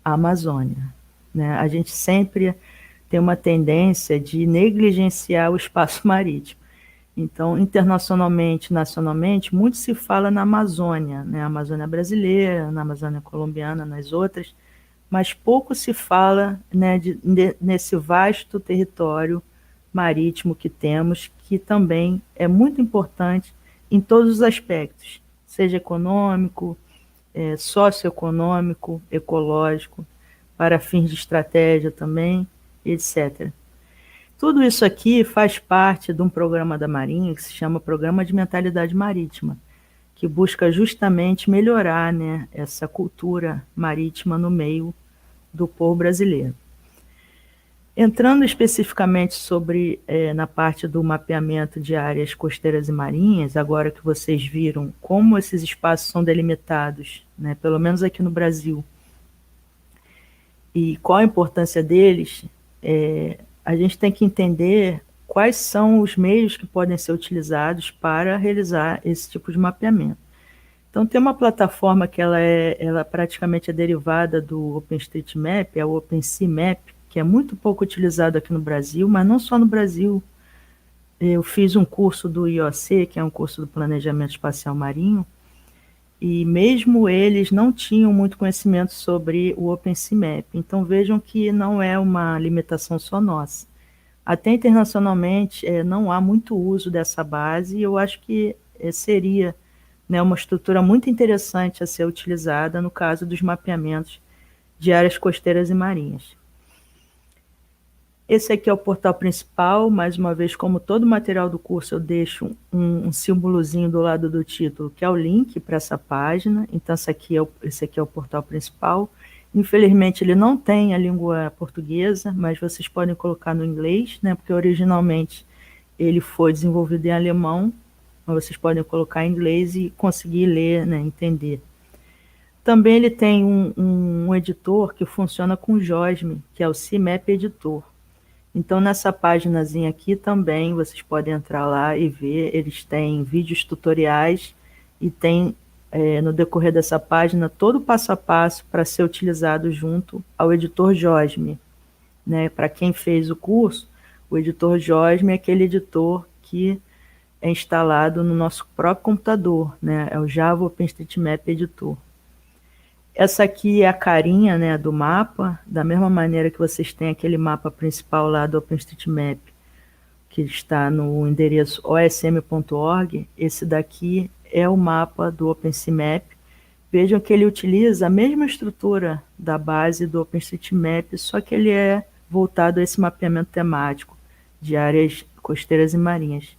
a Amazônia, né? A gente sempre tem uma tendência de negligenciar o espaço marítimo. Então, internacionalmente, nacionalmente, muito se fala na Amazônia, né? A Amazônia brasileira, na Amazônia colombiana, nas outras, mas pouco se fala, né, nesse vasto território marítimo que temos, que também é muito importante em todos os aspectos, seja econômico, socioeconômico, ecológico, para fins de estratégia também, etc. Tudo isso aqui faz parte de um programa da Marinha que se chama Programa de Mentalidade Marítima, que busca justamente melhorar, né, essa cultura marítima no meio do povo brasileiro. Entrando especificamente sobre, na parte do mapeamento de áreas costeiras e marinhas, agora que vocês viram como esses espaços são delimitados, né, pelo menos aqui no Brasil, e qual a importância deles, a gente tem que entender quais são os meios que podem ser utilizados para realizar esse tipo de mapeamento. Então, tem uma plataforma que ela praticamente é derivada do OpenStreetMap, é o OpenSeaMap, que é muito pouco utilizado aqui no Brasil, mas não só no Brasil. Eu fiz um curso do IOC, que é um curso do Planejamento Espacial Marinho, e mesmo eles não tinham muito conhecimento sobre o OpenSeaMap. Então, vejam que não é uma limitação só nossa. Até internacionalmente, não há muito uso dessa base, e eu acho que seria, né, uma estrutura muito interessante a ser utilizada no caso dos mapeamentos de áreas costeiras e marinhas. Esse aqui é o portal principal. Mais uma vez, como todo material do curso, eu deixo um símbolozinho do lado do título, que é o link para essa página. Então, esse aqui é o portal principal. Infelizmente, ele não tem a língua portuguesa, mas vocês podem colocar no inglês, né? Porque originalmente ele foi desenvolvido em alemão, mas vocês podem colocar em inglês e conseguir ler, né? Entender. Também ele tem um editor que funciona com JOSM, que é o CMap Editor. Então, nessa páginazinha aqui também, vocês podem entrar lá e ver, eles têm vídeos tutoriais e tem, no decorrer dessa página, todo o passo a passo para ser utilizado junto ao editor JOSM. Né? Para quem fez o curso, o editor JOSM é aquele editor que é instalado no nosso próprio computador, né? É o Java OpenStreetMap Editor. Essa aqui é a carinha, né, do mapa, da mesma maneira que vocês têm aquele mapa principal lá do OpenStreetMap, que está no endereço osm.org, esse daqui é o mapa do OpenStreetMap. Vejam que ele utiliza a mesma estrutura da base do OpenStreetMap, só que ele é voltado a esse mapeamento temático de áreas costeiras e marinhas.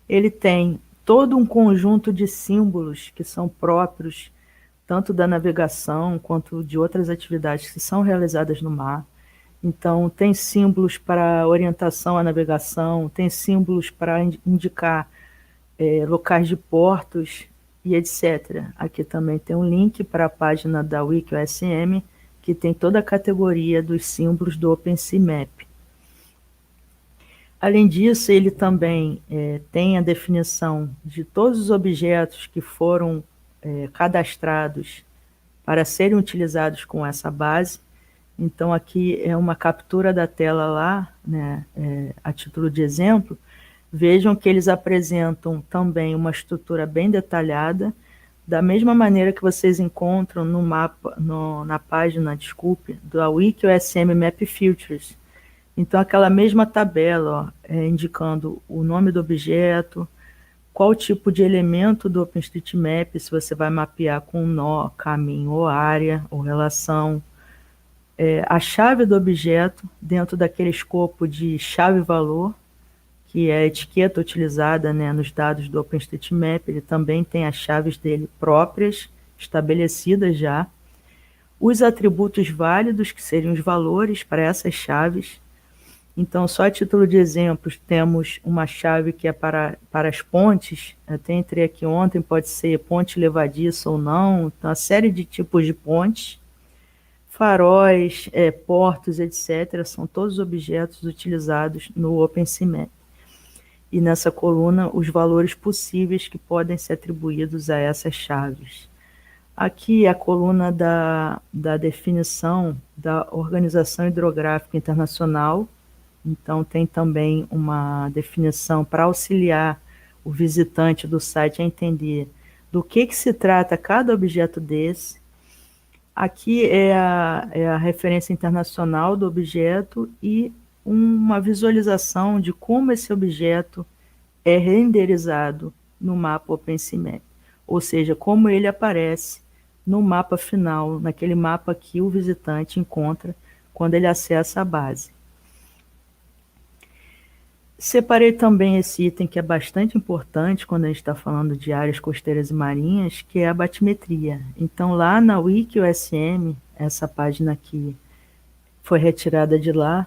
Ele tem todo um conjunto de símbolos que são próprios tanto da navegação quanto de outras atividades que são realizadas no mar. Então, tem símbolos para orientação à navegação, tem símbolos para indicar locais de portos e etc. Aqui também tem um link para a página da WikiOSM, que tem toda a categoria dos símbolos do OpenStreetMap. Além disso, ele também tem a definição de todos os objetos que foram cadastrados para serem utilizados com essa base. Então, aqui é uma captura da tela lá, né, a título de exemplo. Vejam que eles apresentam também uma estrutura bem detalhada, da mesma maneira que vocês encontram no mapa, na página, desculpe, da WikiOSM Map Features. Então, aquela mesma tabela, ó, indicando o nome do objeto, qual tipo de elemento do OpenStreetMap, se você vai mapear com nó, caminho ou área, ou relação, a chave do objeto dentro daquele escopo de chave-valor, que é a etiqueta utilizada, né, nos dados do OpenStreetMap. Ele também tem as chaves dele próprias, estabelecidas já. Os atributos válidos, que seriam os valores para essas chaves. Então, só a título de exemplos, temos uma chave que é para as pontes. Eu até entrei aqui ontem, pode ser ponte levadiça ou não. Então, uma série de tipos de pontes, faróis, portos, etc. São todos objetos utilizados no OpenStreetMap. E nessa coluna, os valores possíveis que podem ser atribuídos a essas chaves. Aqui é a coluna da definição da Organização Hidrográfica Internacional. Então, tem também uma definição para auxiliar o visitante do site a entender do que se trata cada objeto desse. Aqui é a referência internacional do objeto e uma visualização de como esse objeto é renderizado no mapa OpenStreetMap, ou seja, como ele aparece no mapa final, naquele mapa que o visitante encontra quando ele acessa a base. Separei também esse item que é bastante importante quando a gente está falando de áreas costeiras e marinhas, que é a batimetria. Então, lá na WikiOSM, essa página aqui foi retirada de lá,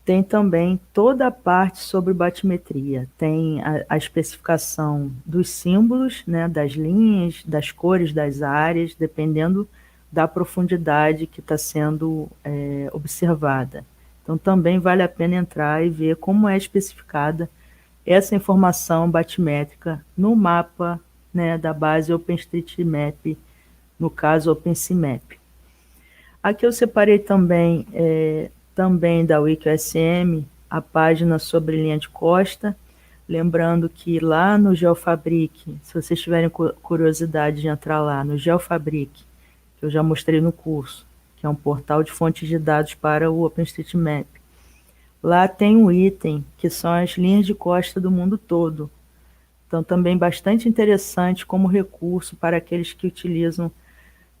tem também toda a parte sobre batimetria. Tem a especificação dos símbolos, né, das linhas, das cores das áreas, dependendo da profundidade que está sendo observada. Então, também vale a pena entrar e ver como é especificada essa informação batimétrica no mapa, né, da base OpenStreetMap, no caso OpenStreetMap. Aqui eu separei também, também da WikiOSM, a página sobre linha de costa, lembrando que lá no GeoFabric, se vocês tiverem curiosidade de entrar lá no GeoFabric, que eu já mostrei no curso, que é um portal de fontes de dados para o OpenStreetMap. Lá tem um item que são as linhas de costa do mundo todo. Então, também bastante interessante como recurso para aqueles que utilizam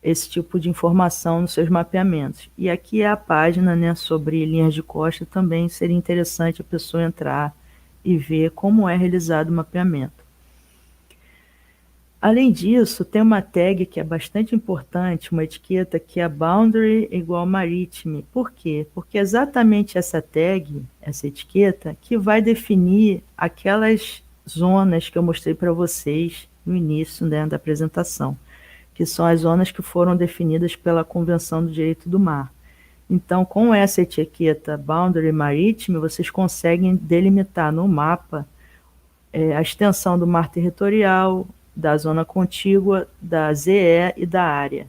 esse tipo de informação nos seus mapeamentos. E aqui é a página, né, sobre linhas de costa, também seria interessante a pessoa entrar e ver como é realizado o mapeamento. Além disso, tem uma tag que é bastante importante, uma etiqueta que é boundary igual maritime. Por quê? Porque é exatamente essa tag, essa etiqueta, que vai definir aquelas zonas que eu mostrei para vocês no início, né, da apresentação, que são as zonas que foram definidas pela Convenção do Direito do Mar. Então, com essa etiqueta Boundary Maritime, vocês conseguem delimitar no mapa a extensão do mar territorial, da zona contígua, da ZE e da área.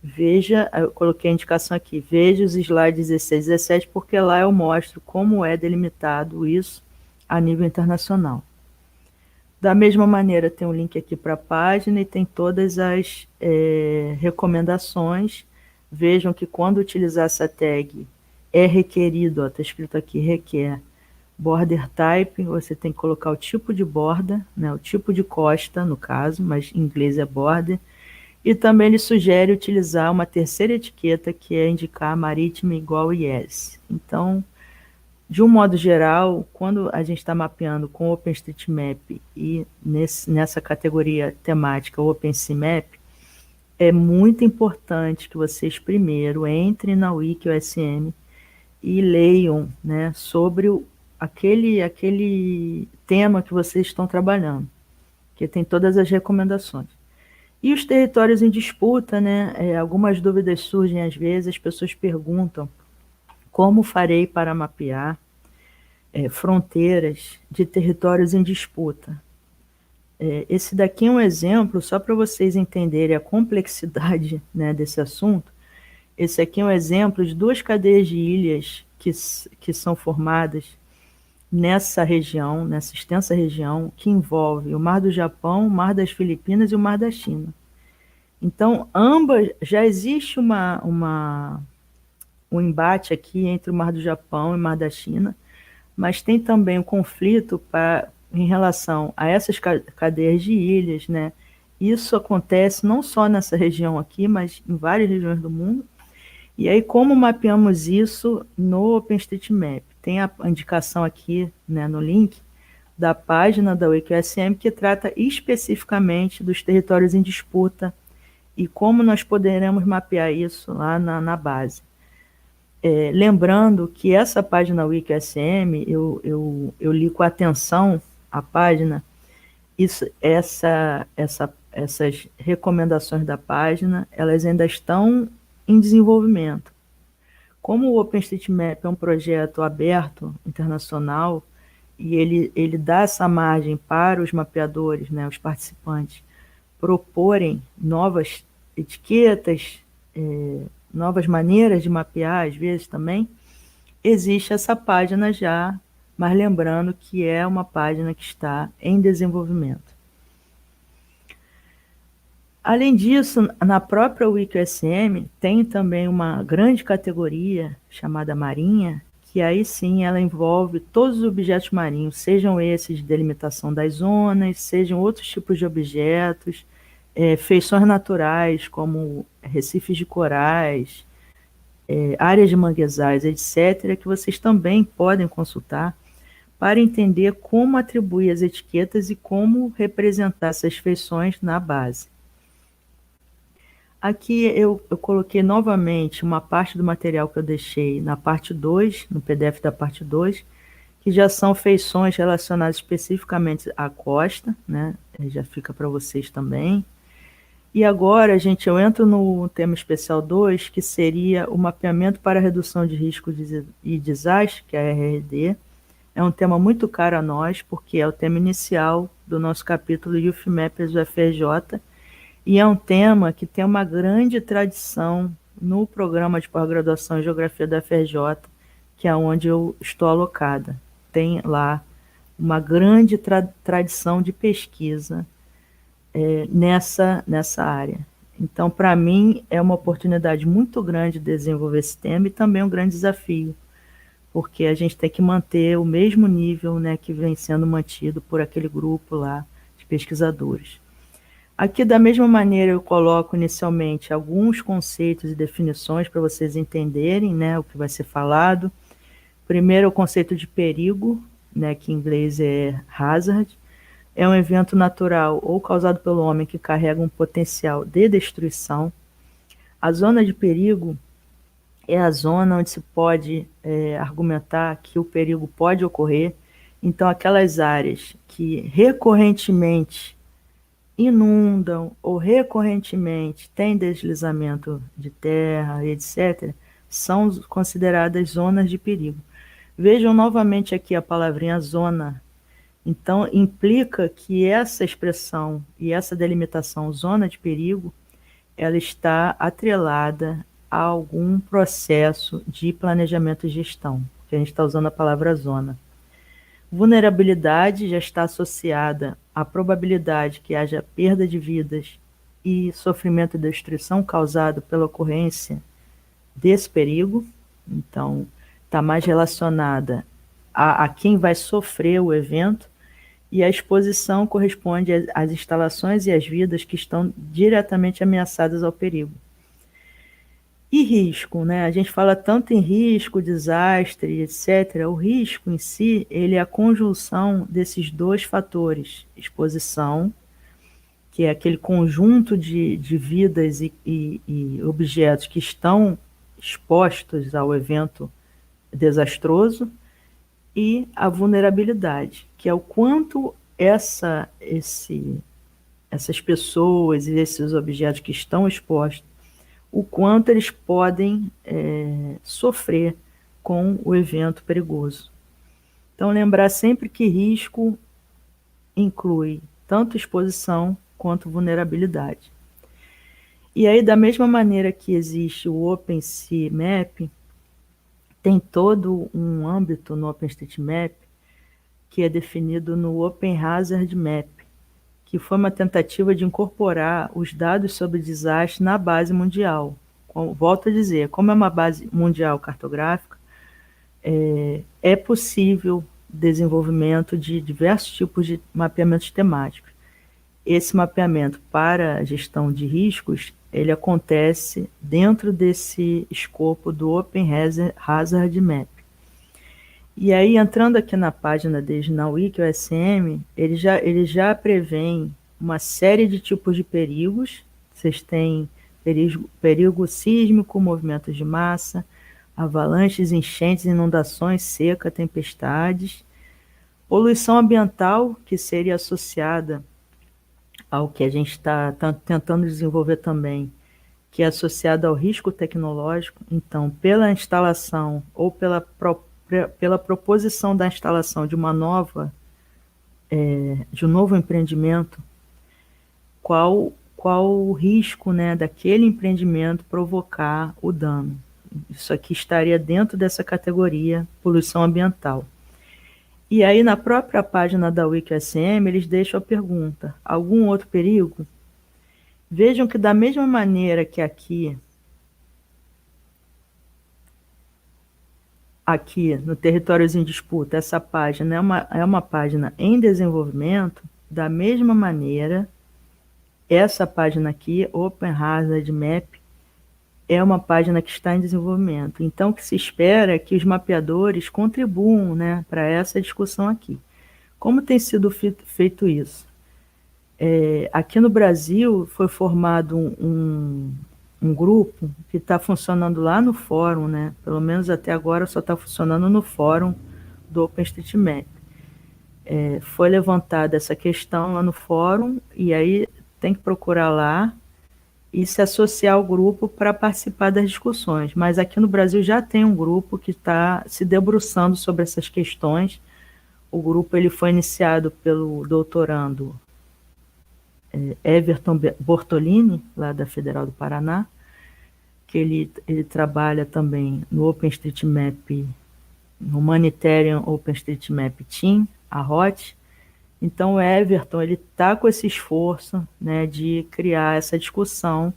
Veja, eu coloquei a indicação aqui, veja os slides 16 e 17, porque lá eu mostro como é delimitado isso a nível internacional. Da mesma maneira, tem um link aqui para a página e tem todas as recomendações. Vejam que quando utilizar essa tag é requerido, está escrito aqui, requer border type, você tem que colocar o tipo de borda, né, o tipo de costa, no caso, mas em inglês é border. E também ele sugere utilizar uma terceira etiqueta, que é indicar marítimo igual yes. Então, de um modo geral, quando a gente está mapeando com OpenStreetMap e nessa categoria temática OpenSeaMap, é muito importante que vocês primeiro entrem na WikiOSM e leiam, né, sobre aquele tema que vocês estão trabalhando, que tem todas as recomendações. E os territórios em disputa, né, algumas dúvidas surgem às vezes, as pessoas perguntam como farei para mapear fronteiras de territórios em disputa. Esse daqui é um exemplo, só para vocês entenderem a complexidade, né, desse assunto. Esse aqui é um exemplo de 2 cadeias de ilhas que são formadas nessa região, nessa extensa região, que envolve o Mar do Japão, o Mar das Filipinas e o Mar da China. Então, ambas, já existe um embate aqui entre o Mar do Japão e o Mar da China, mas tem também um conflito em relação a essas cadeias de ilhas, né? Isso acontece não só nessa região aqui, mas em várias regiões do mundo. E aí, como mapeamos isso no OpenStreetMap? Tem a indicação aqui, né, no link da página da WikiOSM, que trata especificamente dos territórios em disputa e como nós poderemos mapear isso lá na base. Lembrando que essa página WikiOSM, eu li com atenção a página, essas recomendações da página, elas ainda estão em desenvolvimento. Como o OpenStreetMap é um projeto aberto, internacional, e ele dá essa margem para os mapeadores, né, os participantes, proporem novas etiquetas, novas maneiras de mapear, às vezes também, existe essa página já, mas lembrando que é uma página que está em desenvolvimento. Além disso, na própria WikiOSM tem também uma grande categoria chamada Marinha, que aí sim ela envolve todos os objetos marinhos, sejam esses de delimitação das zonas, sejam outros tipos de objetos, feições naturais, como recifes de corais, áreas de manguezais, etc., que vocês também podem consultar para entender como atribuir as etiquetas e como representar essas feições na base. Aqui eu coloquei novamente uma parte do material que eu deixei na parte 2, no PDF da parte 2, que já são feições relacionadas especificamente à costa, né? Já fica para vocês também. E agora, gente, eu entro no tema especial 2, que seria o mapeamento para redução de risco e desastre, que é a RRD. É um tema muito caro a nós, porque é o tema inicial do nosso capítulo Youth Mappers UFRJ, e é um tema que tem uma grande tradição no programa de pós-graduação em Geografia da UFRJ, que é onde eu estou alocada. Tem lá uma grande tradição de pesquisa nessa área. Então, para mim, é uma oportunidade muito grande de desenvolver esse tema e também um grande desafio, porque a gente tem que manter o mesmo nível, né, que vem sendo mantido por aquele grupo lá de pesquisadores. Aqui, da mesma maneira, eu coloco inicialmente alguns conceitos e definições para vocês entenderem, né, o que vai ser falado. Primeiro, o conceito de perigo, né, que em inglês é hazard. É um evento natural ou causado pelo homem que carrega um potencial de destruição. A zona de perigo é a zona onde se pode argumentar que o perigo pode ocorrer. Então, aquelas áreas que recorrentemente inundam ou recorrentemente têm deslizamento de terra, etc., são consideradas zonas de perigo. Vejam novamente aqui a palavrinha zona. Então, implica que essa expressão e essa delimitação zona de perigo, ela está atrelada a algum processo de planejamento e gestão, que a gente está usando a palavra zona. Vulnerabilidade já está associada à probabilidade que haja perda de vidas e sofrimento e destruição causado pela ocorrência desse perigo. Então, está mais relacionada a quem vai sofrer o evento, e a exposição corresponde às instalações e às vidas que estão diretamente ameaçadas ao perigo. E risco, né? A gente fala tanto em risco, desastre, etc. O risco em si, ele é a conjunção desses dois fatores. Exposição, que é aquele conjunto de vidas e objetos que estão expostos ao evento desastroso, e a vulnerabilidade, que é o quanto essas pessoas e esses objetos que estão expostos, o quanto eles podem sofrer com o evento perigoso. Então, lembrar sempre que risco inclui tanto exposição quanto vulnerabilidade. E aí, da mesma maneira que existe o OpenSeaMap, tem todo um âmbito no OpenStreetMap que é definido no Open Hazard Map, que foi uma tentativa de incorporar os dados sobre desastre na base mundial. Volto a dizer, como é uma base mundial cartográfica, é possível desenvolvimento de diversos tipos de mapeamentos temáticos. Esse mapeamento para a gestão de riscos, ele acontece dentro desse escopo do Open Hazard Map. E aí, entrando aqui na página deles, na WikiOSM, ele já prevêem uma série de tipos de perigos. Vocês têm perigo sísmico, movimentos de massa, avalanches, enchentes, inundações, seca, tempestades, poluição ambiental, que seria associada ao que a gente está tentando desenvolver também, que é associada ao risco tecnológico. Então, pela instalação ou pela proposição da instalação de de um novo empreendimento, qual o risco, né, daquele empreendimento provocar o dano. Isso aqui estaria dentro dessa categoria poluição ambiental. E aí, na própria página da WikiOSM, eles deixam a pergunta: algum outro perigo? Vejam que da mesma maneira que aqui no Territórios em Disputa, essa página é uma página em desenvolvimento, da mesma maneira, essa página aqui, Open Hazard Map, é uma página que está em desenvolvimento. Então, o que se espera é que os mapeadores contribuam, né, para essa discussão aqui. Como tem sido feito isso? Aqui no Brasil foi formado um grupo que está funcionando lá no fórum, né? Pelo menos até agora só está funcionando no fórum do OpenStreetMap. Foi levantada essa questão lá no fórum, e aí tem que procurar lá e se associar ao grupo para participar das discussões. Mas aqui no Brasil já tem um grupo que está se debruçando sobre essas questões. O grupo ele foi iniciado pelo doutorando Everton Bortolini, lá da Federal do Paraná, que ele trabalha também no OpenStreetMap, no Humanitarian OpenStreetMap Team, a HOT. Então, o Everton está com esse esforço, né, de criar essa discussão,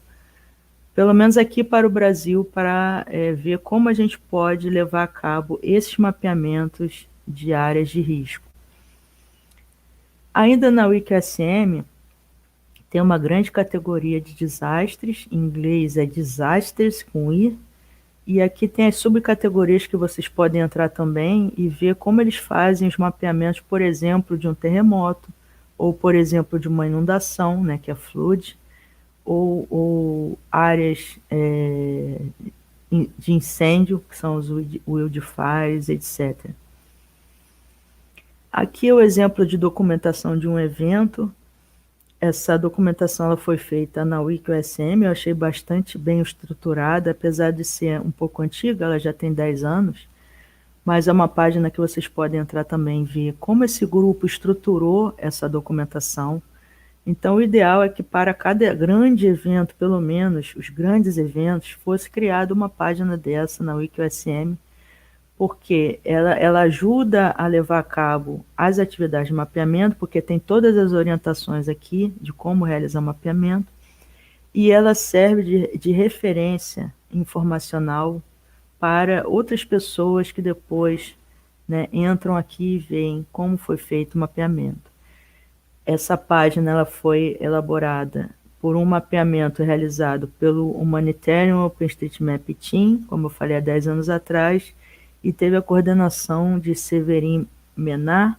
pelo menos aqui para o Brasil, para ver como a gente pode levar a cabo esses mapeamentos de áreas de risco. Ainda na WikiOSM, Tem uma grande categoria de desastres, em inglês é disasters, com I, e aqui tem as subcategorias que vocês podem entrar também e ver como eles fazem os mapeamentos, por exemplo, de um terremoto, ou, por exemplo, de uma inundação, né, que é flood, ou áreas de incêndio, que são os wildfires, etc. Aqui é o exemplo de documentação de um evento. Essa documentação ela foi feita na WikiUSM, eu achei bastante bem estruturada, apesar de ser um pouco antiga, ela já tem 10 anos, mas é uma página que vocês podem entrar também e ver como esse grupo estruturou essa documentação. Então, o ideal é que para cada grande evento, pelo menos os grandes eventos, fosse criada uma página dessa na WikiUSM, porque ela ajuda a levar a cabo as atividades de mapeamento, porque tem todas as orientações aqui de como realizar o mapeamento, e ela serve de referência informacional para outras pessoas que depois, né, entram aqui e veem como foi feito o mapeamento. Essa página ela foi elaborada por um mapeamento realizado pelo Humanitarian OpenStreetMap Team, como eu falei há 10 anos atrás, e teve a coordenação de Severin Menard.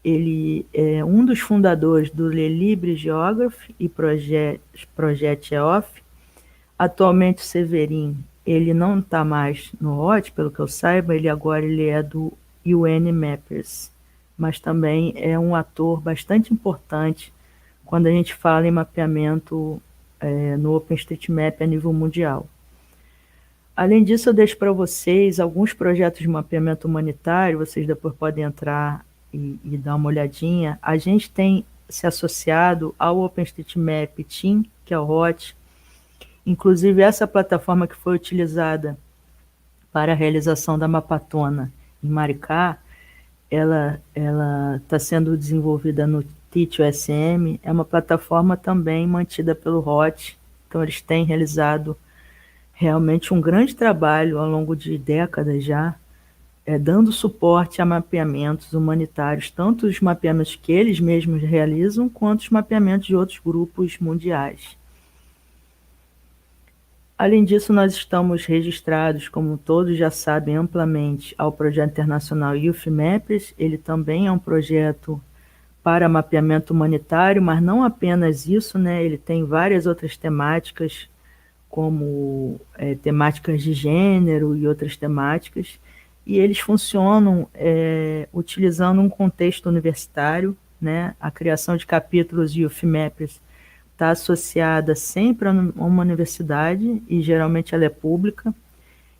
Ele é um dos fundadores do Le Libre Geography e Project EOF. Atualmente, o Severin ele não está mais no HOT, pelo que eu saiba, ele é do UN Mappers, mas também é um ator bastante importante quando a gente fala em mapeamento no OpenStreetMap a nível mundial. Além disso, eu deixo para vocês alguns projetos de mapeamento humanitário, vocês depois podem entrar e dar uma olhadinha. A gente tem se associado ao OpenStreetMap Team, que é o HOT. Inclusive, essa plataforma que foi utilizada para a realização da Mapatona em Maricá, ela está sendo desenvolvida no TeachUSM, é uma plataforma também mantida pelo HOT, então eles têm realizado realmente um grande trabalho ao longo de décadas já, dando suporte a mapeamentos humanitários, tanto os mapeamentos que eles mesmos realizam, quanto os mapeamentos de outros grupos mundiais. Além disso, nós estamos registrados, como todos já sabem amplamente, ao projeto internacional Youth Mappers. Ele também é um projeto para mapeamento humanitário, mas não apenas isso, né? Ele tem várias outras temáticas, como temáticas de gênero e outras temáticas, e eles funcionam utilizando um contexto universitário, né? A criação de capítulos Youth Mappers está associada sempre a uma universidade, e geralmente ela é pública,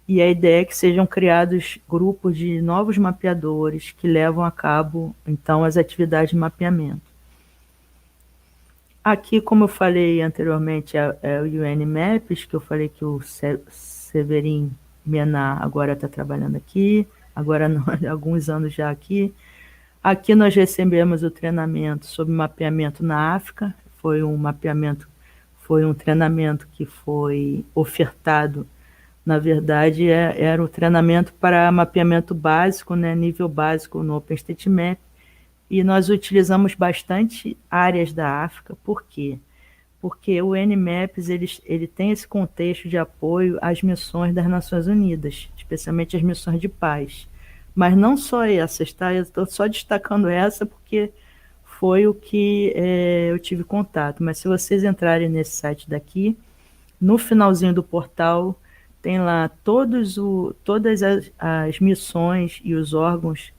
e a ideia é que sejam criados grupos de novos mapeadores que levam a cabo, então, as atividades de mapeamento. Aqui, como eu falei anteriormente, é o UN Maps, que eu falei que o Severin Menard agora está trabalhando aqui, agora não, há alguns anos já aqui. Aqui nós recebemos o treinamento sobre mapeamento na África, foi um treinamento que foi ofertado, na verdade, era o treinamento para mapeamento básico, né, nível básico no OpenStreetMap, e nós utilizamos bastante áreas da África. Por quê? Porque o NMAPS ele tem esse contexto de apoio às missões das Nações Unidas, especialmente as missões de paz. Mas não só essas, tá? Eu estou só destacando essa porque foi o que eu tive contato. Mas se vocês entrarem nesse site daqui, no finalzinho do portal, tem lá todas as missões e os órgãos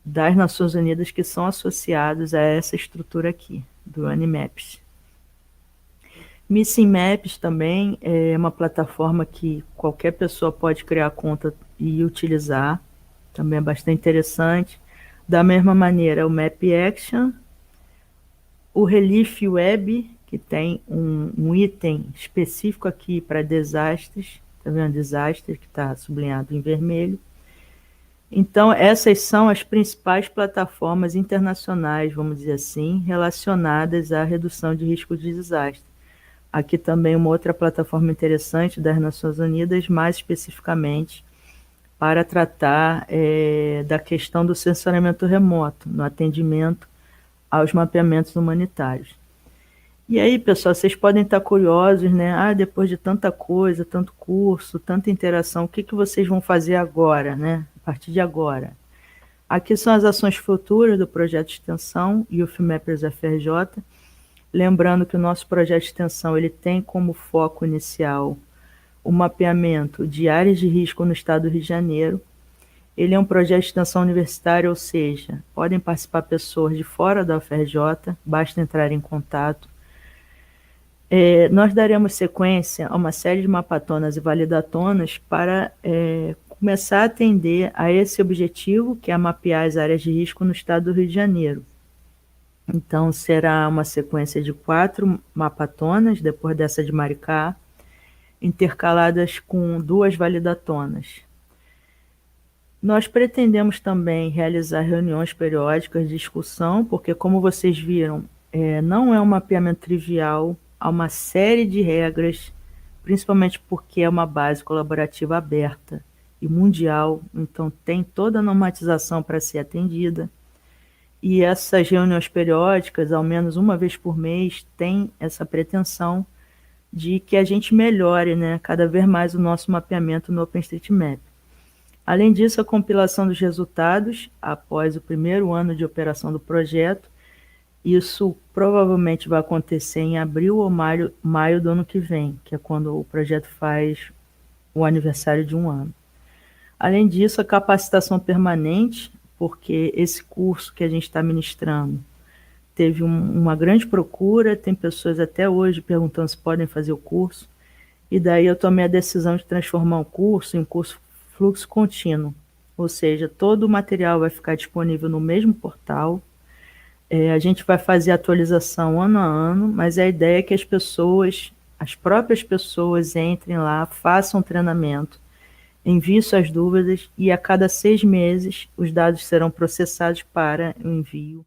das Nações Unidas que são associados a essa estrutura aqui, do UNMAPS. Missing Maps também é uma plataforma que qualquer pessoa pode criar conta e utilizar, também é bastante interessante. Da mesma maneira, o Map Action, o Relief Web, que tem um item específico aqui para desastres, está vendo? Desastres, que está sublinhado em vermelho. Então, essas são as principais plataformas internacionais, vamos dizer assim, relacionadas à redução de risco de desastre. Aqui também uma outra plataforma interessante das Nações Unidas, mais especificamente para tratar da questão do sensoriamento remoto, no atendimento aos mapeamentos humanitários. E aí, pessoal, vocês podem estar curiosos, né? Ah, depois de tanta coisa, tanto curso, tanta interação, o que que vocês vão fazer agora, né? A partir de agora. Aqui são as ações futuras do projeto de extensão e o FIMEPERS FRJ. Lembrando que o nosso projeto de extensão ele tem como foco inicial o mapeamento de áreas de risco no estado do Rio de Janeiro. Ele é um projeto de extensão universitária, ou seja, podem participar pessoas de fora da UFRJ, basta entrar em contato. Nós daremos sequência a uma série de mapatonas e validatonas para começar a atender a esse objetivo, que é mapear as áreas de risco no estado do Rio de Janeiro. Então, será uma sequência de 4 mapatonas, depois dessa de Maricá, intercaladas com 2 validatonas. Nós pretendemos também realizar reuniões periódicas de discussão, porque, como vocês viram, não é um mapeamento trivial, há uma série de regras, principalmente porque é uma base colaborativa aberta e mundial, então tem toda a normatização para ser atendida. E essas reuniões periódicas, ao menos uma vez por mês, tem essa pretensão de que a gente melhore, né, cada vez mais o nosso mapeamento no OpenStreetMap. Além disso, a compilação dos resultados após o primeiro ano de operação do projeto, isso provavelmente vai acontecer em abril ou maio do ano que vem, que é quando o projeto faz o aniversário de 1 ano. Além disso, a capacitação permanente, porque esse curso que a gente está ministrando teve uma grande procura, tem pessoas até hoje perguntando se podem fazer o curso, e daí eu tomei a decisão de transformar o curso em curso fluxo contínuo, ou seja, todo o material vai ficar disponível no mesmo portal, a gente vai fazer atualização ano a ano, mas a ideia é que as próprias pessoas entrem lá, façam treinamento, enviem suas dúvidas e a cada 6 meses os dados serão processados para o envio